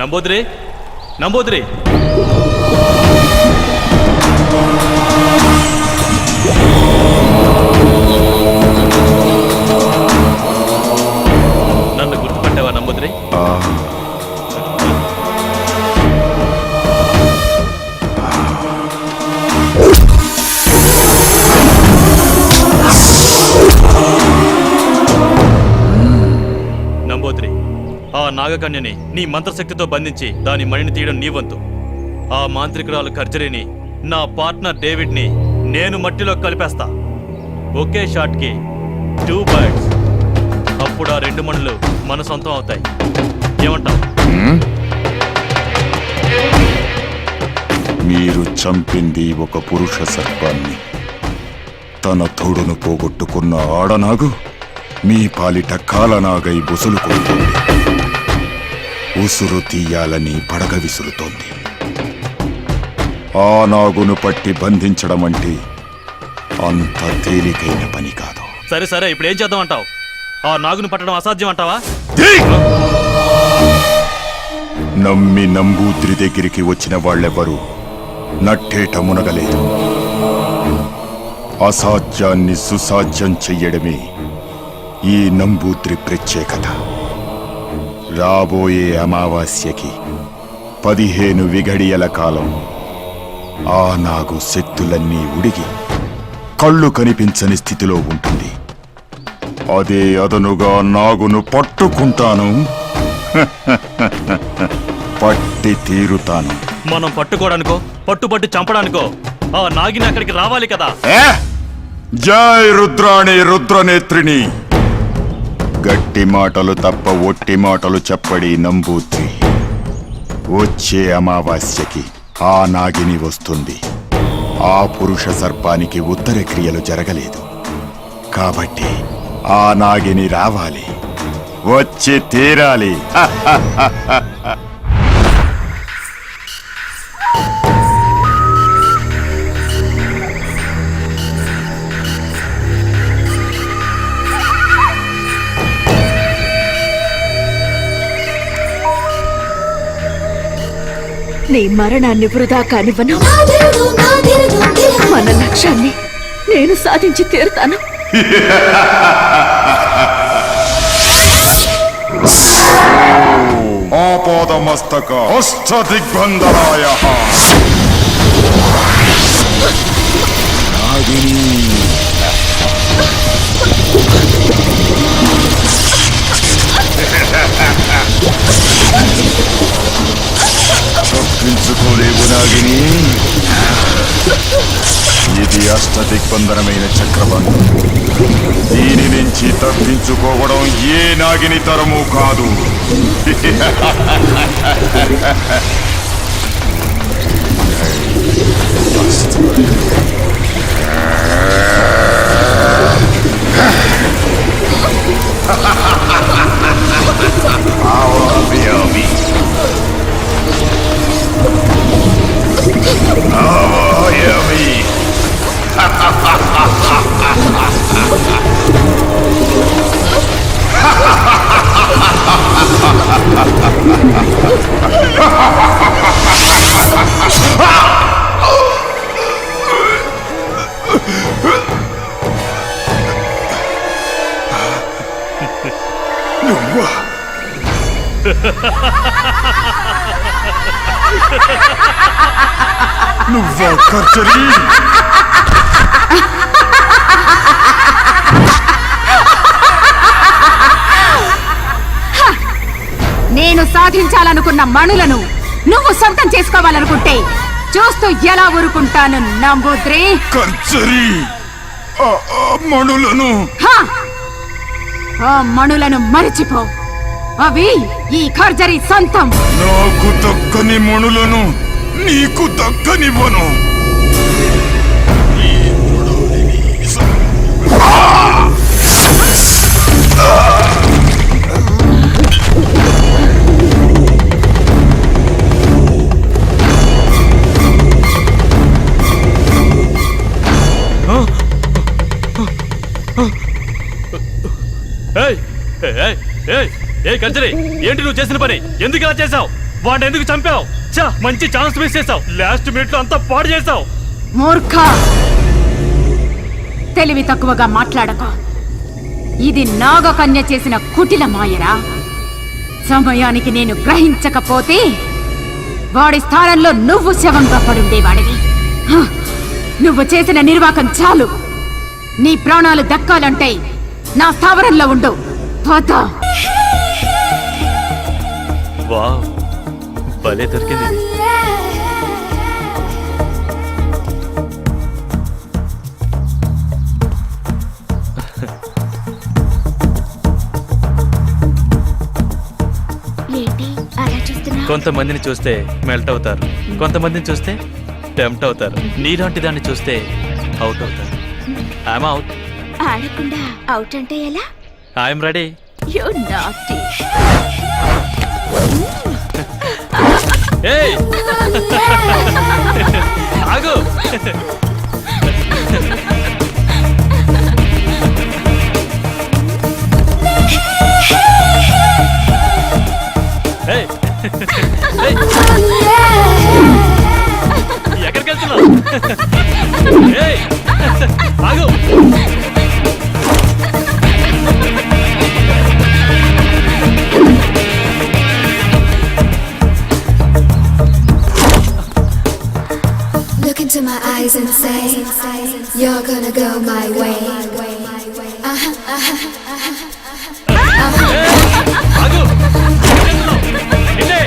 నంబోద్రి, నంబోద్రి. నన్ను గుర్తుపట్టావా నంబోద్రి? నంబోద్రి, ఆ నాగకన్యని నీ మంత్రశక్తితో బంధించి దాని మణిని తీయడం నీ వంతు. ఆ మాంత్రికురాలు ఖర్జరిని, నా పార్ట్నర్ డేవిడ్ని నేను మట్టిలో కలిపేస్తా. ఒకే షాట్కి 2 బర్డ్స్. అప్పుడు ఆ 2 మణులు మన సొంతం అవుతాయి. ఏమంటావు? మీరు చంపింది ఒక పురుష సర్పాన్ని. తన తోడును పోగొట్టుకున్న ఆడనాగు మీ పాలిట కాలనాగై బుసులు కొడుతుంది. ఉసురు తీయాలని పడగ విసురుతోంది. ఆ నాగును పట్టి బంధించడం అంటే అంత తేలికైన పని కాదు. సరే సరే, ఇప్పుడు ఏం చేద్దాం అంటావు? ఆ నాగును పట్టడం అసాధ్యం అంటావా? నమ్మి నంబూద్రి దగ్గరికి వచ్చిన వాళ్ళెవ్వరూ నట్టేట మునగలేదు. అసాధ్యాన్ని సుసాధ్యం చెయ్యడమే ఈ నంబూద్రి ప్రత్యేకత. రాబోయే అమావాస్యకి 15 విఘడియల కాలం ఆ నాగు శక్తులన్నీ ఉడిగి కళ్ళు కనిపించని స్థితిలో ఉంటుంది. అదే అదనుగా నాగును పట్టుకుంటాను. పట్టి తీరుతాను. మనం పట్టుకోవడానికో పట్టుబట్టి చంపడానికో ఆ నాగిని అక్కడికి రావాలి కదా. జై రుద్రాణి రుద్రనేత్రిని. గట్టి మాటలు తప్ప ఒట్టి మాటలు చెప్పడి నంబూద్రి. వచ్చే అమావాస్యకి ఆ నాగిని వస్తుంది. ఆ పురుష సర్పానికి ఉత్తర క్రియలు జరగలేదు కాబట్టి ఆ నాగిని రావాలి, వచ్చి తీరాలి. నీ మరణాన్ని వృధా కానివ్వను. మన లక్ష్యాన్ని నేను సాధించి తీరుతాను. ఆపాదమస్తక అష్టదిగ్బంధనాయ నాగిని. తప్పించుకోలేవు నాగిని. ఇది అష్టదిగ్బంధనమైన చక్రబంధం. దీని నుంచి తప్పించుకోవడం ఏ నాగిని తరము కాదు. నువ్వా ఖర్జరి? నేను సాధించాలనుకున్న మణులను నువ్వు సొంతం చేసుకోవాలనుకుంటే చూస్తూ ఎలా ఊరుకుంటాను నంబూద్రి? ఖర్జరి, మణులను ఆ మణులను మరిచిపో. అవి ఈ ఖర్జరి సొంతం. నాకు దక్కని మణులను నీకు దక్కనివ్వను. ఖర్జరి, ఏంటి నువ్వు చేసిన పని? ఎందుకు ఇలా చేసావు? వాడిని ఎందుకు చంపావు? మంచి ఛాన్స్ మిస్ చేసావు. లాస్ట్ మినిట్ లో అంతా పాడు చేసావు. మూర్ఖ, తెలివి తక్కువగా మాట్లాడక. ఇది నాగకన్య చేసిన కుటిల మాయరా. సమయానికి నేను గ్రహించకపోతే వాడి స్థానంలో నువ్వు శవంగా పడుండేవాడివి. హ! నువ్వు చేసిన నిర్వాకం చాలు. నీ ప్రాణాలు దక్కాలంటే నా స్థావరంలో ఉండు. పద. వావ్, భలే దొరికింది ఇది. ఏంటి అలా చూస్తున్నా? కొంతమందిని చూస్తే మెల్ట్ అవుతారు, కొంతమందిని చూస్తే టెంప్ట్ అవుతారు. నీలాంటి దాన్ని చూస్తే అవుట్ అవుతారు. I'm out. ఆడకుండా అవుట్ అంటే ఎలా? I'm ready. You naughty. ఏయ్ ఆగు. ఏయ్ ఎక్కడికి వెళ్తున్నావు? ఏయ్ ఆగు. Look into my eyes and say, you're gonna go my way. ఆగు. నిన్నే.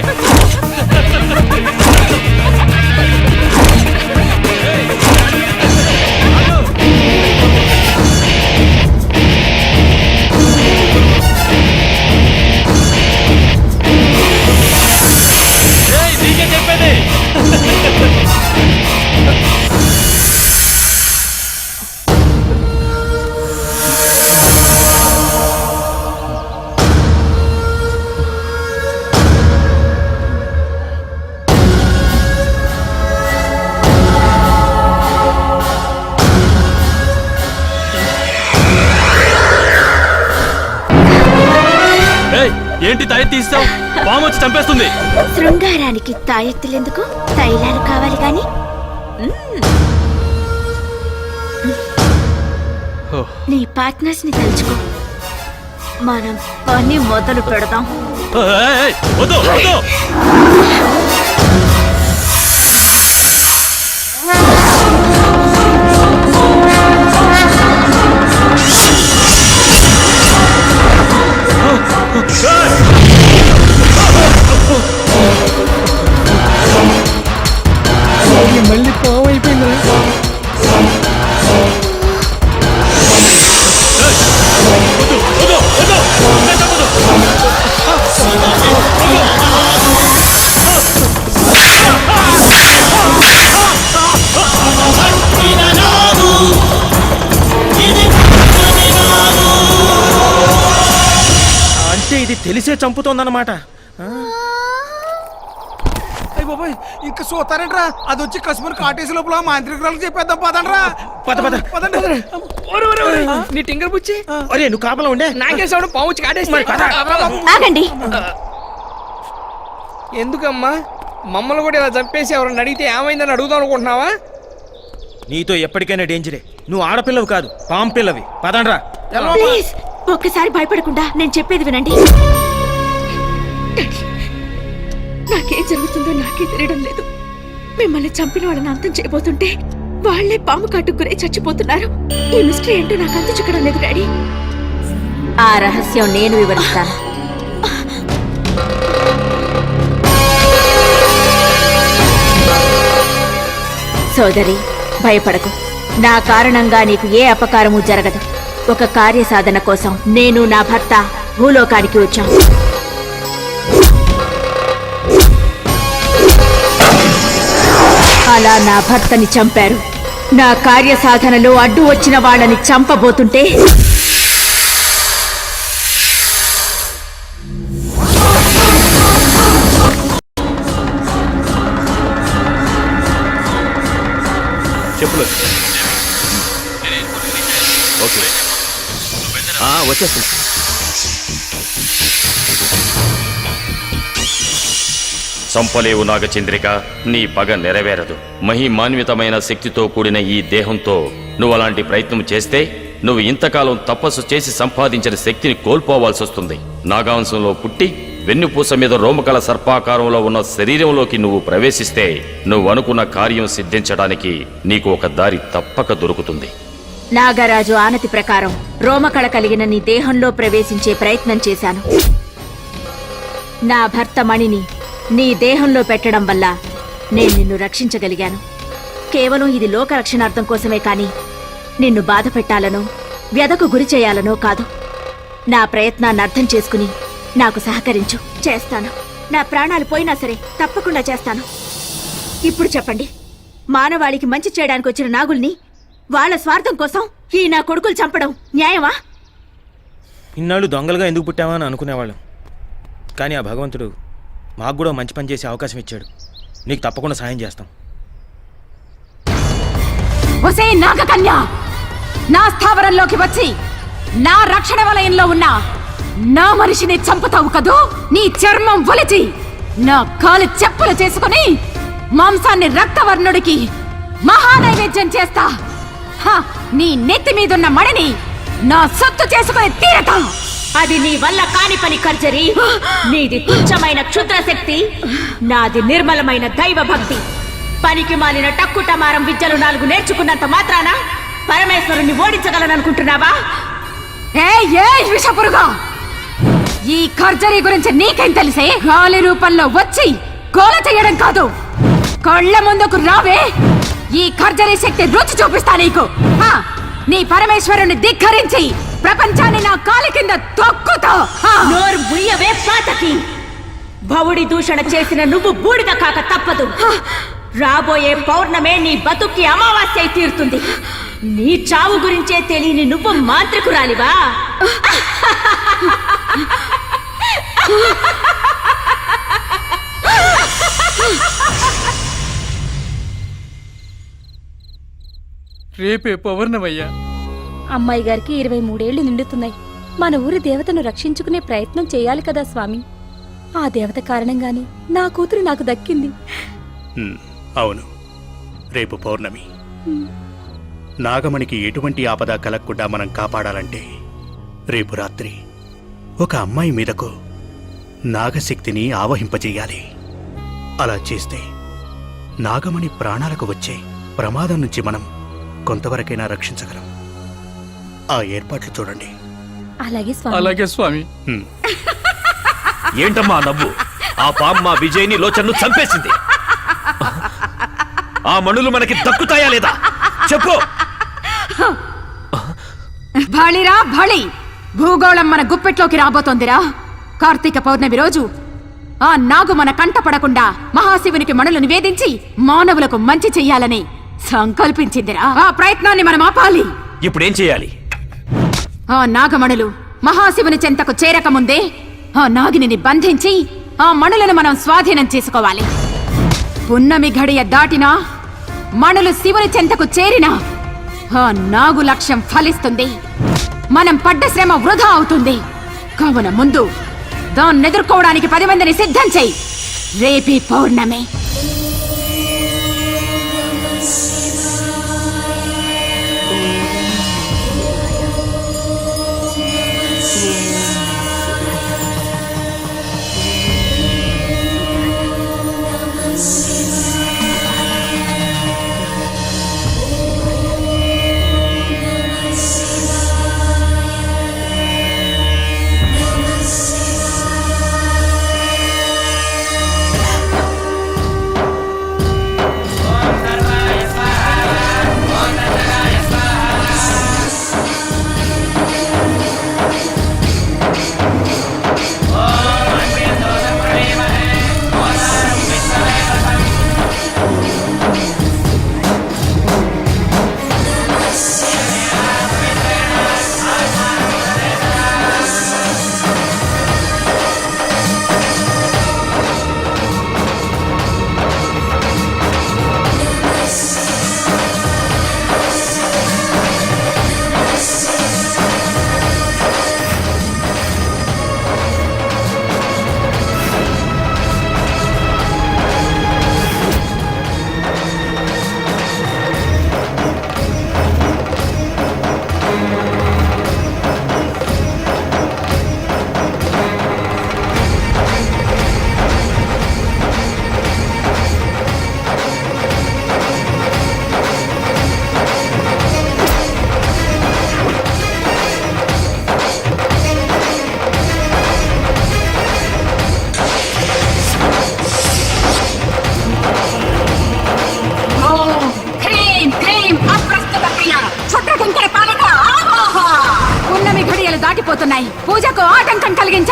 నీకే చెప్పేది. ఏంటి తాయి తీస్తావు? పాము వచ్చి చంపేస్తుంది. శృంగారానికి తాయెత్తులెందుకు? తైలాలు కావాలి గాని. నీ పార్ట్నర్స్ ని తలుచుకో. మనం పని మొదలు పెడదాం. వద్దు వద్దు. మళ్ళీ పాము అయిపోయింది. అంటే ఇది తెలిసే చంపుతోందన్నమాట. బాబాయ్ ఇంకా చూస్తారంట్రా, అది వచ్చి కస్టమర్ కాటేసి లోపల మాంత్రికురాలకు చెప్పేద్దాం. పదండ్రా పద పద. పదండి. నీ టింగర్ పుచ్చి అరే నువ్వు కాపలా ఉండే. నాకేసాడు పాము వచ్చి కాటేసి. ఆగండి. ఎందుకమ్మా మమ్మల్ని కూడా ఇలా చంపేసి ఎవరన్నా అడిగితే ఏమైందని అడుగుదాం అనుకుంటున్నావా? నీతో ఎప్పటికైనా డేంజరే. నువ్వు ఆడపిల్లవి కాదు, పాము పిల్లవి. పదండ్రా. ప్లీజ్ ఒక్కసారి భయపడకుండా నేను చెప్పేది వినండి. నాకేం జరుగుతుందో నాకే తెలియడం లేదు. మిమ్మల్ని చంపిన వాళ్ళని అంతం చేయబోతుంటే వాళ్లే పాము కాటుకు గురై చచ్చిపోతున్నారు. ఈ మిస్టరీ ఏంటో నాకు అంత చిక్కడం లేదు డాడీ. ఆ రహస్యం నేను వివరిస్తాను. సోదరి భయపడకు. నా కారణంగా నీకు ఏ అపకారము జరగదు. ఒక కార్యసాధన కోసం నేను నా భర్త భూలోకానికి వచ్చాం. అలా నా భర్తని చంపారు. నా కార్యసాధనలో అడ్డు వచ్చిన వాళ్ళని చంపబోతుంటే చెప్పులు. ఓకే వచ్చేస్తున్నా. చంపలేవు నాగచంద్రిక, నీ పగ నెరవేరదు. మహిమాన్వితమైన శక్తితో కూడిన ఈ దేహంతో నువ్వు అలాంటి ప్రయత్నం చేస్తే నువ్వు ఇంతకాలం తపస్సు చేసి సంపాదించిన శక్తిని కోల్పోవాల్సి వస్తుంది. నాగావంశంలో పుట్టి వెన్నుపూస మీద రోమకల సర్పాకారంలో ఉన్న శరీరంలోకి నువ్వు ప్రవేశిస్తే నువ్వు అనుకున్న కార్యం సిద్ధించడానికి నీకు ఒక దారి తప్పక దొరుకుతుంది. నాగరాజు ఆనతి ప్రకారం రోమకళ కలిగిన నీ దేహంలో ప్రవేశించే ప్రయత్నం చేశాను. నా భర్త మణిని నీ దేహంలో పెట్టడం వల్ల నేను నిన్ను రక్షించగలిగాను. కేవలం ఇది లోక రక్షణార్థం కోసమే కాని నిన్ను బాధ పెట్టాలనో వ్యధకు గురి చేయాలనో కాదు. నా ప్రయత్నాన్ని అర్థం చేసుకుని నాకు సహకరించు. చేస్తాను. నా ప్రాణాలు పోయినా సరే తప్పకుండా చేస్తాను. ఇప్పుడు చెప్పండి, మానవాళికి మంచి చేయడానికి వచ్చిన నాగుల్ని వాళ్ళ స్వార్థం కోసం ఈ నా కొడుకులు చంపడం న్యాయమా? ఇన్నాళ్ళు దొంగలుగా ఎందుకు పుట్టామా అని అనుకునేవాళ్ళం. కానీ ఆ భగవంతుడు మాకు కూడా మంచి పని చేసే అవకాశం ఇచ్చాడు. నీకు తప్పకుండా సాయం చేస్తాం. ఒసే నాగకన్య, నా స్థావరంలోకి వచ్చి నా రక్షణ వలయంలో ఉన్న నా మనిషిని చంపుతావు కదూ? నీ చర్మం ఒలిచి నా కాలు చెప్పులు చేసుకుని మాంసాన్ని రక్తవర్ణుడికి మహానైవేద్యం చేస్తా. నీ నెత్తి మీదున్న మణిని నా సొత్తు చేసుకుని తీరతా. అది నీ వల్ల కాని పని కర్జరి. నీది తుచ్చమైన క్షుద్ర శక్తి, నాది నిర్మలమైన దైవ భక్తి. పనికి మాలిన టక్కుటమారం విద్యలు 4 నేర్చుకున్నంత మాత్రాన పరమేశ్వరుణ్ణి ఓడించగలననుకుంటున్నావా? ఏ విషపురుగా, ఈ కర్జరీ గురించి నీకేం తెలిసే? గాలి రూపంలో వచ్చి గోల చేయడం కాదు, కళ్ళ ముందుకు రావే. ఈ కర్జరీ శక్తి రుచి చూపిస్తా నీకు. నీ పరమేశ్వరుని ధిక్కరించి ప్రపంచాన్ని నా కాలి కింద తొక్కుతా. నోరు బుయ్యవే పాతకి. భవుడి దూషణ చేసిన నువ్వు బూడిద కాక తప్పదు. రాబోయే పౌర్ణమే నీ బతుక్కి అమావాస్య అయి తీరుతుంది. నీ చావు గురించే తెలియని నువ్వు మాంత్రికురాలివా? రేపే పౌర్ణమయ్యా. అమ్మాయి గారికి 23 ఏళ్లు నిండుతున్నాయి. మన ఊరి దేవతను రక్షించుకునే ప్రయత్నం చేయాలి కదా స్వామి. ఆ దేవత కారణంగానే నా కూతురు నాకు దక్కింది. అవును, రేపు పౌర్ణమి. నాగమణికి ఎటువంటి ఆపద కలగకుండా మనం కాపాడాలంటే రేపు రాత్రి ఒక అమ్మాయి మీదకు నాగశక్తిని ఆవహింపజేయాలి. అలా చేస్తే నాగమణి ప్రాణాలకు వచ్చే ప్రమాదం నుంచి మనం కొంతవరకైనా రక్షించగలం. ఆ ఏర్పాట్లు చూడండి. అలాగే స్వామి. ఏంటమ్మా నవ్వు? ఆ పామ్మ విజయ్ని లోచన్ను చంపేసింది. ఆ మణులు మనకి దక్కుతాయా లేదా చెప్పు. భళిరా భళి, భూగోళం మన గుప్పెట్లోకి రాబోతోందిరా. కార్తీక పౌర్ణమి రోజు ఆ నాగు మన కంట పడకుండా మహాశివునికి మణులు నివేదించి మానవులకు మంచి చెయ్యాలని సంకల్పించిందిరా. ఆ ప్రయత్నాన్ని మనం ఆపాలి. ఇప్పుడేం చేయాలి? ఆ నాగమణులు మహాశివుని చెంతకు చేరకముందే ఆ నాగిని బంధించి ఆ మణులను మనం స్వాధీనం చేసుకోవాలి. పున్నమి గడియ దాటినా మణులు శివుని చెంతకు చేరినా ఆ నాగు లక్ష్యం ఫలిస్తుంది. మనం పడ్డ శ్రమ వృధా అవుతుంది. కావున ముందు దాన్ని ఎదుర్కోవడానికి 10 మందిని సిద్ధం చెయ్యి. రేపీ పౌర్ణమి.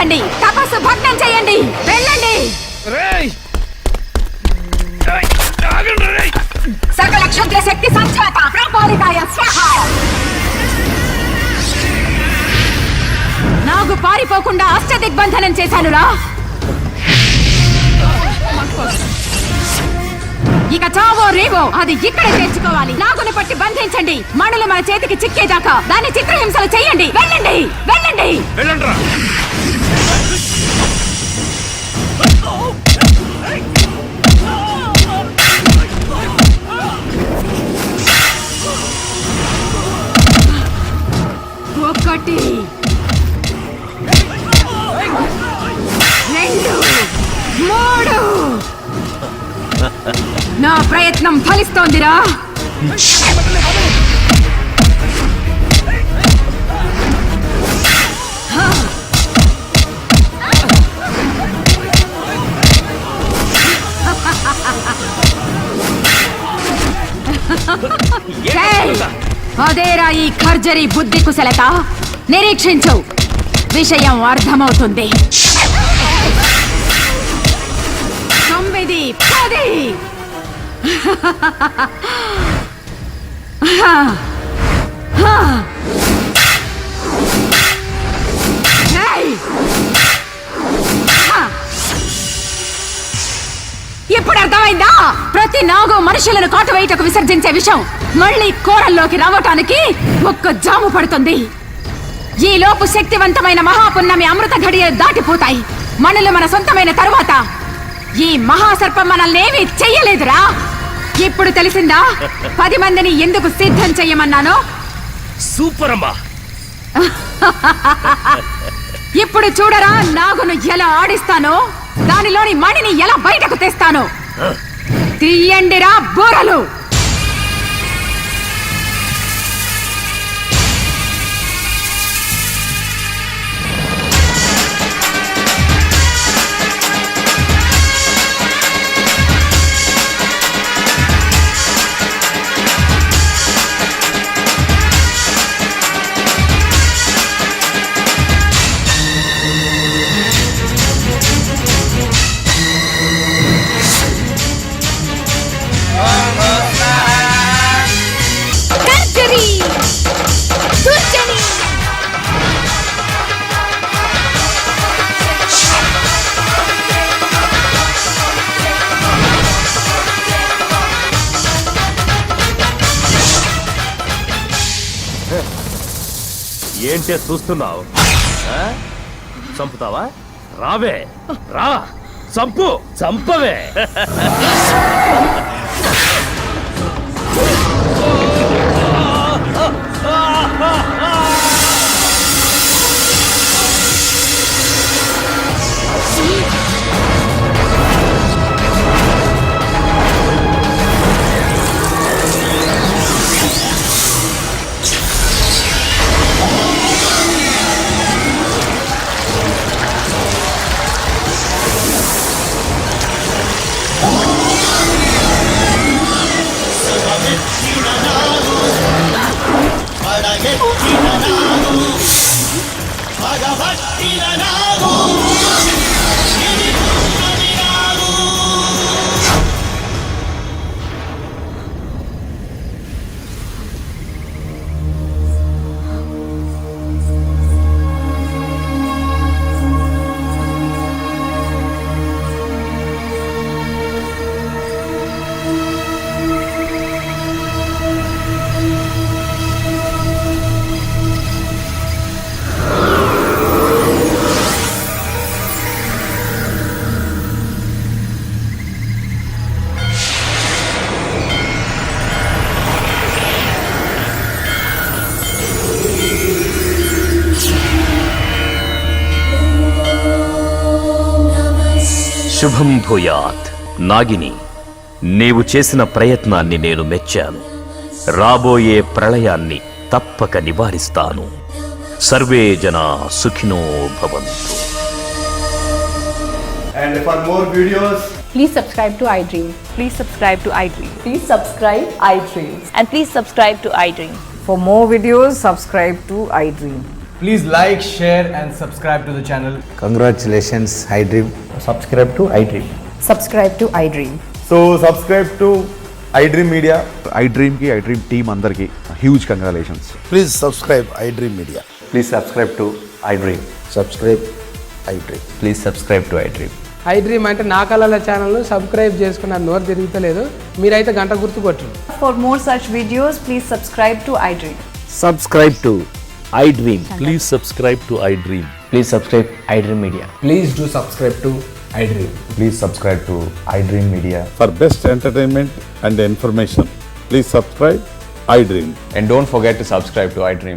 ఆచరించండి, తపస్సు భగ్నం చేయండి, వెళ్ళండి. సకల క్షుద్ర శక్తి సంచాత ప్రపాలికాయ స్వాహ. నాగు పారిపోకుండా అష్టదిగ్బంధనం చేశానురా. ఇక చావో రేవో అది ఇక్కడే తెచ్చుకోవాలి. నాగుని పట్టి బంధించండి. మణులు మన చేతికి చిక్కేదాకా దాన్ని చిత్రహింసలు చేయండి. వెళ్ళండి, వెళ్ళండి, వెళ్ళండి. ఒకటి, రెండు, మూడు. నా ప్రయత్నం ఫలిస్తోందిరా. అదేరా ఈ ఖర్జరీ బుద్ధి కుశలత. నిరీక్షించు, విషయం అర్థమవుతుంది. 9, 10. ఇప్పుడు అర్థమైందా? ప్రతి నాగు మనుషులను కాటువేయటకు విసర్జించే విషయం మళ్ళీ కోరల్లోకి రావటానికి ఒక్క జాము పడుతుంది. ఈ లోపు శక్తివంతమైన మహాపున్నమి అమృత ఘడియలు దాటిపోతాయి. మనులు మన సొంతమైన తరువాత ఈ మహాసర్పం మనల్ని ఏమీ చెయ్యలేదురా. ఇప్పుడు తెలిసిందా 10 మందిని ఎందుకు సిద్ధం చెయ్యమన్నాను? సూపర్ అమ్మా. ఇప్పుడు చూడరా నాగును ఎలా ఆడిస్తానో, దానిలోని మణిని ఎలా బయటకు తెస్తాను. తీయండిరా బోరలు. ఏంటే చూస్తున్నావు? చంపుతావా? రావే, రా, చంపు, చంపవే. శుభం భూయాత్. నాగిని, నీవు చేసిన ప్రయత్నాన్ని నేను మెచ్చాను. రాబోయే ప్రళయాన్ని తప్పక నివారిస్తాను. సర్వే జనా సుఖినో భవంతు. And for more videos, Please subscribe to iDream. Please subscribe to iDream. Please subscribe iDream. And please subscribe to iDream. For more videos, subscribe to iDream. Please like, share and subscribe to the channel. Congratulations, iDream. Subscribe to iDream. Subscribe to iDream. So subscribe to iDream Media. iDream ki iDream team andarki huge congratulations. Please subscribe iDream Media. Please subscribe to iDream. Subscribe iDream. Please subscribe to iDream. iDream అంటే నా కళల channel subscribe చేసుకున్న నోరు తిరుగుతలేదు. మీరైతే గంట గుర్తు కొట్టండి. For more such videos, please subscribe to iDream. Subscribe to iDream. Please subscribe to iDream. Please subscribe iDream Media. Please do subscribe to iDream. Please subscribe to iDream Media. For best entertainment and information, please subscribe iDream. And don't forget to subscribe to iDream.